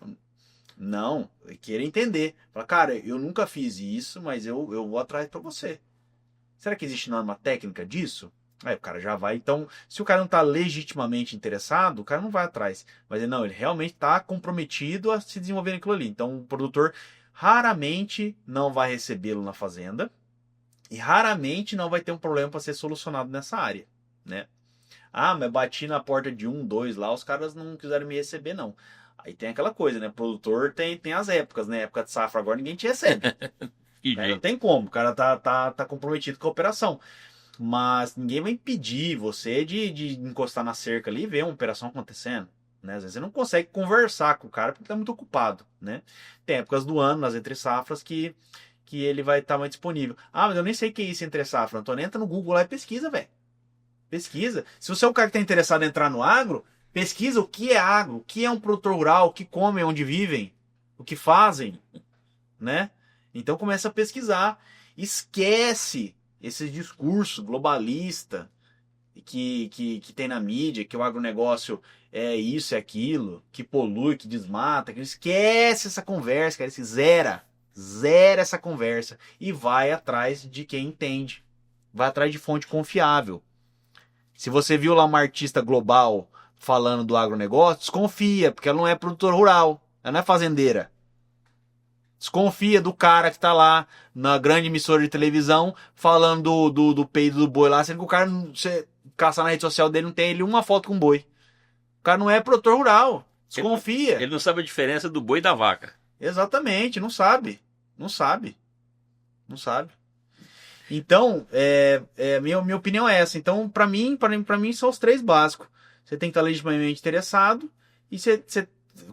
Speaker 1: Não, eu quero entender. Fala, cara, eu nunca fiz isso, mas eu vou atrás para você. Será que existe norma técnica disso? Aí o cara já vai. Então, se o cara não está legitimamente interessado, o cara não vai atrás. Mas não, ele realmente está comprometido a se desenvolver naquilo ali. Então, o produtor raramente não vai recebê-lo na fazenda e raramente não vai ter um problema para ser solucionado nessa área, né? Ah, mas bati na porta de um, dois lá, os caras não quiseram me receber, não. Aí tem aquela coisa, né? Produtor tem as épocas, né? Época de safra agora ninguém te recebe. Não tem como, o cara tá comprometido com a operação. Mas ninguém vai impedir você de encostar na cerca ali e ver uma operação acontecendo. Né? Às vezes você não consegue conversar com o cara porque tá muito ocupado, né? Tem épocas do ano, nas entre safras, que ele vai estar mais disponível. Ah, mas eu nem sei o que é isso entre safra. Antônio, entra no Google lá e pesquisa, velho. Pesquisa. Se você é um cara que está interessado em entrar no agro, pesquisa o que é agro, o que é um produtor rural, o que comem, onde vivem, o que fazem, né? Então começa a pesquisar. Esquece esse discurso globalista que tem na mídia, que o agronegócio é isso, é aquilo, que polui, que desmata. Esquece essa conversa, cara. Zera essa conversa e vai atrás de quem entende. Vai atrás de fonte confiável. Se você viu lá uma artista global falando do agronegócio, desconfia, porque ela não é produtora rural, ela não é fazendeira. Desconfia do cara que tá lá na grande emissora de televisão falando do peido do boi lá, sendo que o cara, você caçar na rede social dele, não tem ele uma foto com boi. O cara não é produtor rural. Desconfia.
Speaker 2: Ele não sabe a diferença do boi e da vaca.
Speaker 1: Exatamente, não sabe. Não sabe. Então, minha opinião é essa. Então, para mim são os três básicos. Você tem que estar legitimamente interessado e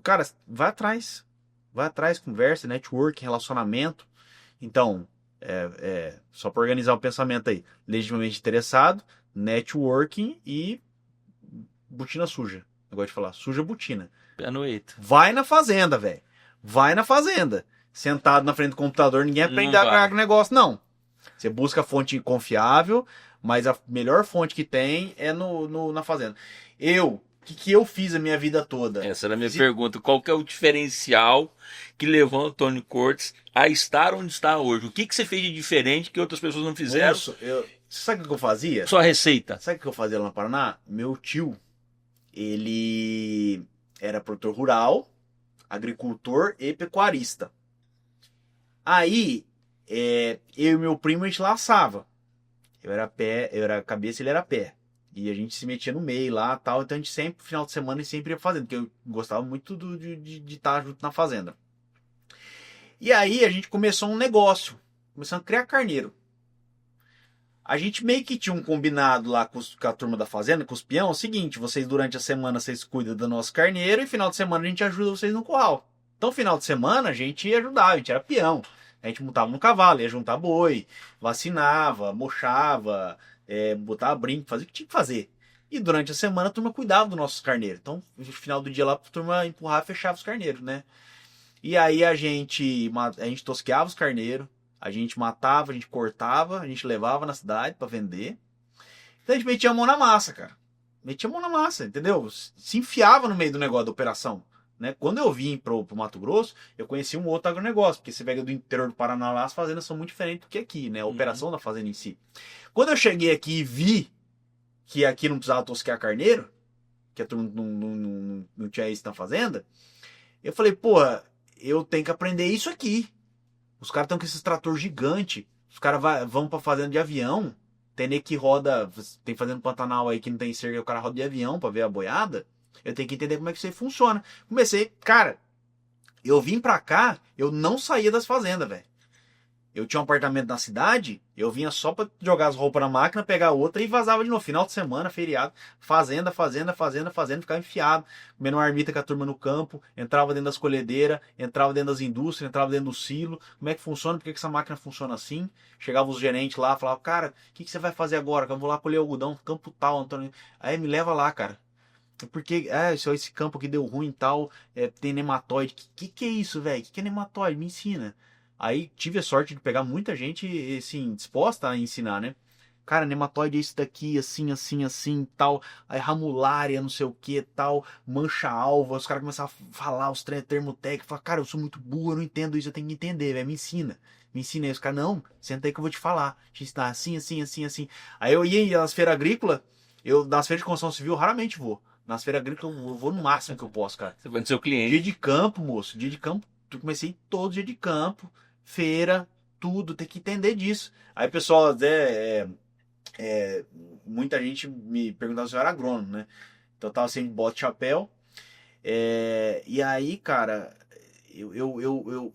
Speaker 1: cara, vai atrás. Vai atrás, conversa, network, relacionamento. Então, só para organizar o pensamento aí. Legitimamente interessado, networking e botina suja. Eu gosto de falar, suja botina.
Speaker 2: Pé no eito.
Speaker 1: Vai na fazenda, velho. Vai na fazenda. Sentado na frente do computador, ninguém aprende a agronegócio, não. Você busca fonte confiável, mas a melhor fonte que tem é na fazenda. O que eu fiz a minha vida toda?
Speaker 2: Essa era a minha pergunta. Qual que é o diferencial que levou o Antônio Cortes a estar onde está hoje? O que você fez de diferente que outras pessoas não fizeram?
Speaker 1: Nossa, sabe o que eu fazia?
Speaker 2: Sua receita.
Speaker 1: Sabe o que eu fazia lá no Paraná? Meu tio, ele era produtor rural, agricultor e pecuarista. Aí, eu e meu primo, a gente laçava. Eu era pé, eu era cabeça, ele era pé. E a gente se metia no meio lá e tal. Então a gente sempre, final de semana, a gente sempre ia fazendo. Porque eu gostava muito de estar junto na fazenda. E aí a gente começou um negócio. Começamos a criar carneiro. A gente meio que tinha um combinado lá com a turma da fazenda, com os peão. É o seguinte, vocês durante a semana vocês cuidam do nosso carneiro. E final de semana a gente ajuda vocês no curral. Então final de semana a gente ia ajudar, a gente era peão. A gente montava no cavalo, ia juntar boi, vacinava, mochava, botava brinco, fazia o que tinha que fazer. E durante a semana a turma cuidava dos nossos carneiros. Então, no final do dia lá, a turma empurrava e fechava os carneiros, né? E aí a gente tosqueava os carneiros, a gente matava, a gente cortava, a gente levava na cidade para vender. Então a gente metia a mão na massa, cara. Metia a mão na massa, entendeu? Se enfiava no meio do negócio da operação. Né? Quando eu vim pro Mato Grosso, eu conheci um outro agronegócio, porque você pega do interior do Paraná lá, as fazendas são muito diferentes do que aqui, né? A operação da fazenda em si. Quando eu cheguei aqui e vi que aqui não precisava tosquear carneiro, que a turma não tinha isso na fazenda, eu falei, porra, eu tenho que aprender isso aqui. Os caras estão com esses trator gigante, os caras vão pra fazenda de avião, tem nego que roda, tem fazenda Pantanal aí que não tem cerca, o cara roda de avião pra ver a boiada. Eu tenho que entender como é que isso aí funciona. Comecei, cara, eu vim pra cá, eu não saía das fazendas, velho. Eu tinha um apartamento na cidade, eu vinha só pra jogar as roupas na máquina, pegar outra e vazava de novo. Final de semana, feriado, fazenda, ficava enfiado, comendo uma marmita com a turma no campo, entrava dentro das colhedeiras, entrava dentro das indústrias, entrava dentro do silo. Como é que funciona? Por que essa máquina funciona assim? Chegavam os gerentes lá, falavam, cara, o que você vai fazer agora? Eu vou lá colher algodão, campo tal, Antônio. Aí me leva lá, cara. Porque, esse campo aqui deu ruim e tal, tem nematóide. Que é isso, velho? Que é nematóide? Me ensina. Aí tive a sorte de pegar muita gente, assim, disposta a ensinar, né? Cara, nematóide é isso daqui, assim, assim, assim, tal. Aí ramulária, não sei o que, tal. Mancha-alva. Os caras começaram a falar os termos técnicos. Falar, cara, eu sou muito burro, eu não entendo isso, eu tenho que entender, velho. Me ensina. Me ensina aí. Os caras, não, senta aí que eu vou te falar. Te ensinar assim, assim, assim, assim. Aí eu ia nas feiras agrícolas, nas feiras de construção civil, eu raramente vou. Nas feiras agrícolas eu vou no máximo que eu posso, cara.
Speaker 2: Você vai no seu cliente.
Speaker 1: Dia de campo, moço. Dia de campo. Eu comecei todo dia de campo. Feira, tudo. Tem que entender disso. Aí, pessoal, muita gente me perguntava se eu era agrônomo, né? Então eu tava sem bota e chapéu. E aí, cara,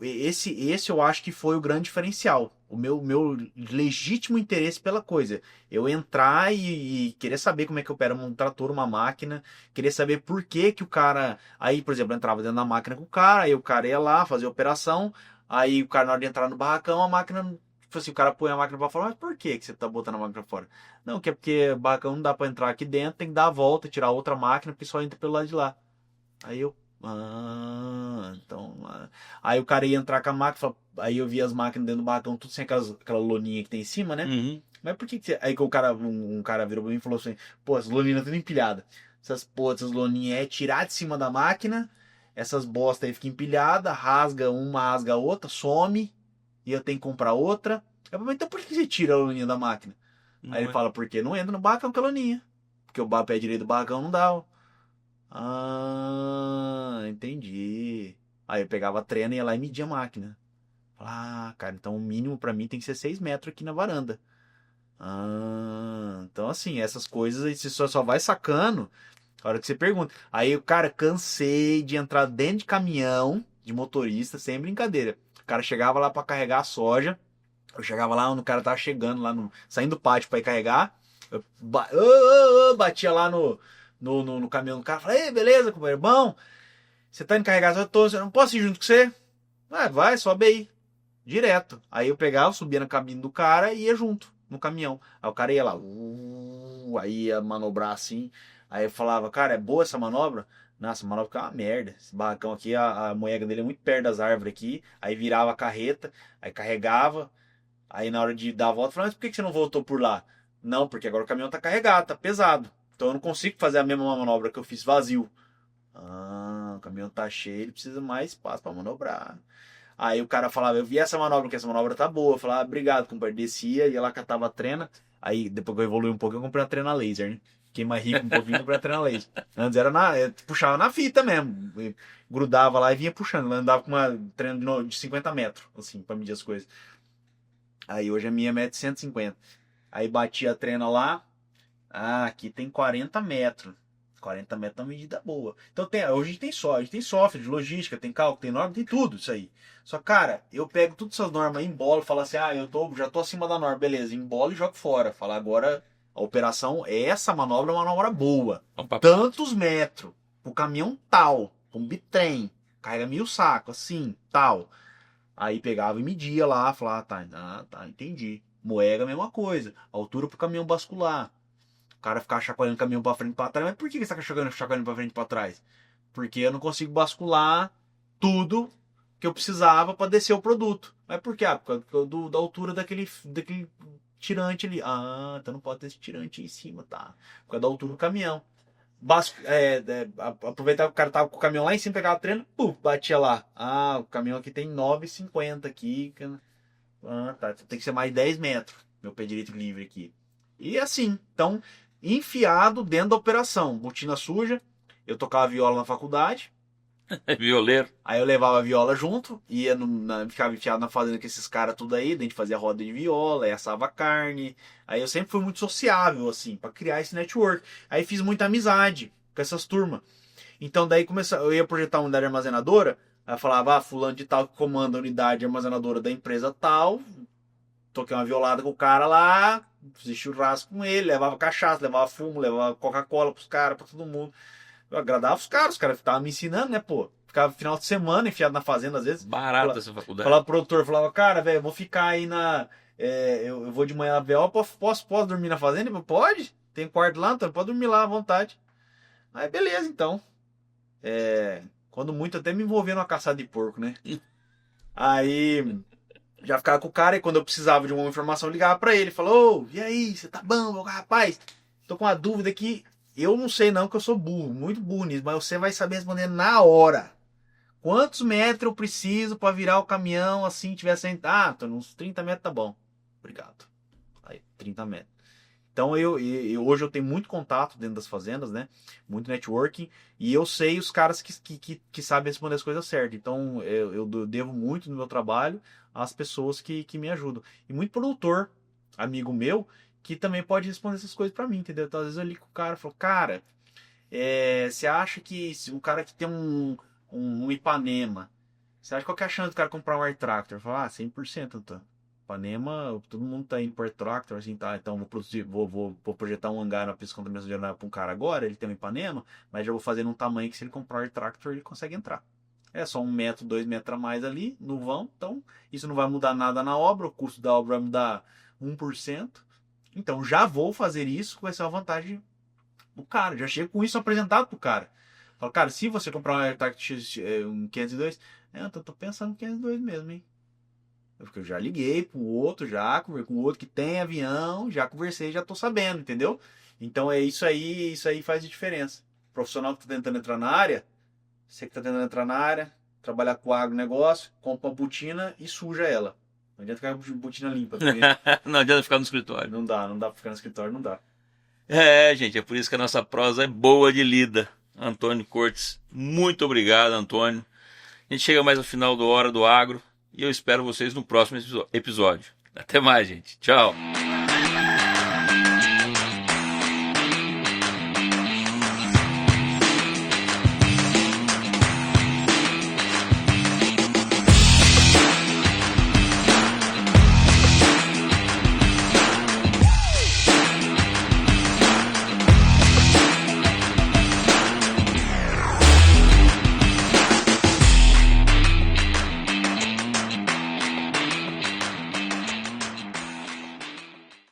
Speaker 1: esse eu acho que foi o grande diferencial. O meu legítimo interesse pela coisa. Eu entrar e querer saber como é que opera um trator, uma máquina. Querer saber por que que o cara... Aí, por exemplo, eu entrava dentro da máquina com o cara. Aí o cara ia lá fazer a operação. Aí o cara, na hora de entrar no barracão, a máquina... Tipo assim, o cara põe a máquina pra fora. Mas por que que você tá botando a máquina pra fora? Não, que é porque o barracão não dá pra entrar aqui dentro. Tem que dar a volta, tirar outra máquina, porque só entra pelo lado de lá. Aí eu... então... Aí o cara ia entrar com a máquina, aí eu via as máquinas dentro do barracão, tudo sem aquela loninha que tem em cima, né? Mas por que que você... Aí que o cara, um cara virou pra mim e falou assim, pô, as loninas tudo empilhadas. Essas loninhas é tirar de cima da máquina, essas bostas aí ficam empilhadas, rasga uma, rasga a outra, some, e eu tenho que comprar outra. Eu falei, então por que você tira a loninha da máquina? Aí ele fala, porque não entra no barracão com a loninha. Porque o pé direito do barracão não dá, ó. Entendi. Aí eu pegava a trena e ia lá e media a máquina. Cara, então o mínimo pra mim tem que ser 6 metros aqui na varanda. Então assim, essas coisas aí você só vai sacando a hora que você pergunta. Aí o cara, cansei de entrar dentro de caminhão de motorista, sem brincadeira. O cara chegava lá pra carregar a soja. Eu chegava lá, o cara tava chegando lá, saindo do pátio pra ir carregar. Eu batia lá no caminhão do cara. Falei, ei, beleza, companheiro, bom? Você tá indo carregar? Eu não posso ir junto com você? Vai, sobe aí. Direto. Aí eu pegava, subia na cabine do cara e ia junto, no caminhão. Aí o cara ia lá, aí ia manobrar assim. Aí eu falava, cara, é boa essa manobra? Nossa, a manobra fica uma merda. Esse barracão aqui, a moega dele é muito perto das árvores aqui. Aí virava a carreta, aí carregava. Aí na hora de dar a volta, eu falava, mas por que você não voltou por lá? Não, porque agora o caminhão tá carregado, tá pesado. Então eu não consigo fazer a mesma manobra que eu fiz vazio. O caminhão tá cheio, ele precisa mais espaço pra manobrar. Aí o cara falava, eu vi essa manobra, que essa manobra tá boa. Eu falava, obrigado, compadre. Descia, ia lá, catava a trena. Aí depois que eu evolui um pouco, eu comprei uma trena laser, né? Fiquei mais rico um pouquinho, comprei a trena laser. Antes era puxava na fita mesmo. Grudava lá e vinha puxando. Eu andava com uma trena de 50 metros, assim, pra medir as coisas. Aí hoje a minha mete 150. Aí bati a trena lá. Ah, aqui tem 40 metros. 40 metros é uma medida boa. Então hoje a gente tem software de logística, tem cálculo, tem norma, tem tudo isso aí. Só cara, eu pego todas essas normas, embolo, falo assim, já tô acima da norma, beleza, embolo e jogo fora. Fala agora a operação, essa manobra é uma manobra boa.
Speaker 2: Opa.
Speaker 1: Tantos metros, pro caminhão tal, um bitrem, carrega 1000 sacos, assim, tal. Aí pegava e media lá, falava, tá, entendi. Moega, a mesma coisa. Altura pro caminhão bascular. O cara ficava chacoalhando o caminhão pra frente e pra trás. Mas por que você tá chacoalhando pra frente e pra trás? Porque eu não consigo bascular tudo que eu precisava para descer o produto. Mas por quê? Por causa da altura daquele tirante ali. Ah, então não pode ter esse tirante aí em cima, tá? Por causa da altura do caminhão. Aproveitar que o cara tava com o caminhão lá em cima, pegava o treino, batia lá. Ah, o caminhão aqui tem 9,50 aqui. Ah, tá. Tem que ser mais 10 metros. Meu pé direito livre aqui. E assim, então, enfiado dentro da operação. Botina suja. Eu tocava viola na faculdade.
Speaker 2: Violeiro.
Speaker 1: Aí eu levava a viola junto, ficava enfiado na fazenda com esses caras tudo aí, a gente fazia roda de viola, aí assava carne. Aí eu sempre fui muito sociável, assim, pra criar esse network. Aí fiz muita amizade com essas turmas. Então daí eu ia projetar uma unidade armazenadora, aí eu falava, fulano de tal que comanda a unidade armazenadora da empresa tal, toquei uma violada com o cara lá, fiz churrasco com ele, levava cachaça, levava fumo, levava Coca-Cola pros caras, pra todo mundo. Eu agradava os caras estavam me ensinando, né, pô? Ficava final de semana enfiado na fazenda, às vezes.
Speaker 2: Barato essa faculdade.
Speaker 1: Falava pro produtor, falava, cara, velho, eu vou ficar aí eu vou de manhã na VO, posso dormir na fazenda? Ele falou, pode? Tem quarto lá, então pode dormir lá à vontade. Aí beleza, então. Quando muito, até me envolvendo numa caçada de porco, né? Aí já ficava com o cara e quando eu precisava de uma informação, eu ligava pra ele. Falou, e aí, você tá bom, meu rapaz? Tô com uma dúvida aqui. Eu não sei não, que eu sou burro, muito burro nisso, mas você vai saber responder na hora. Quantos metros eu preciso para virar o caminhão assim, tiver sentado? Ah, tô uns 30 metros, tá bom. Obrigado. Aí, 30 metros. Então hoje eu tenho muito contato dentro das fazendas, né? Muito networking. E eu sei os caras que sabem responder as coisas certas. Então eu devo muito no meu trabalho às pessoas que me ajudam. E muito produtor, amigo meu, que também pode responder essas coisas para mim, entendeu? Então às vezes eu ligo com o cara e falo, cara, você acha que se o cara que tem um Ipanema, você acha qual que é a chance do cara comprar um Air Tractor? Eu falo, 100%, então. Ipanema, todo mundo tá indo por Air Tractor, assim, tá, então vou produzir, vou projetar um hangar na pista de contaminação de aeronave pra um cara agora, ele tem um Ipanema, mas já vou fazer num tamanho que se ele comprar um Air Tractor, ele consegue entrar. É só 1 metro, 2 metros a mais ali, no vão, então isso não vai mudar nada na obra, o custo da obra vai mudar 1%. Então já vou fazer isso, vai ser uma vantagem pro cara. Já chego com isso apresentado pro cara. Falo, cara, se você comprar um AirTag um 502, eu tô pensando em 502 mesmo, hein? Porque eu já liguei pro outro, já conversei com o outro que tem avião, já conversei, já tô sabendo, entendeu? Então isso aí faz a diferença. O profissional que tá tentando entrar na área, você que tá tentando entrar na área, trabalhar com agronegócio, compra uma botina e suja ela. Não adianta ficar com botina limpa.
Speaker 2: Não adianta ficar no escritório.
Speaker 1: Não dá pra ficar no escritório, não dá.
Speaker 2: Gente, é por isso que a nossa prosa é boa de lida. Antônio Cortes, muito obrigado, Antônio. A gente chega mais ao final do Hora do Agro e eu espero vocês no próximo episódio. Até mais, gente. Tchau.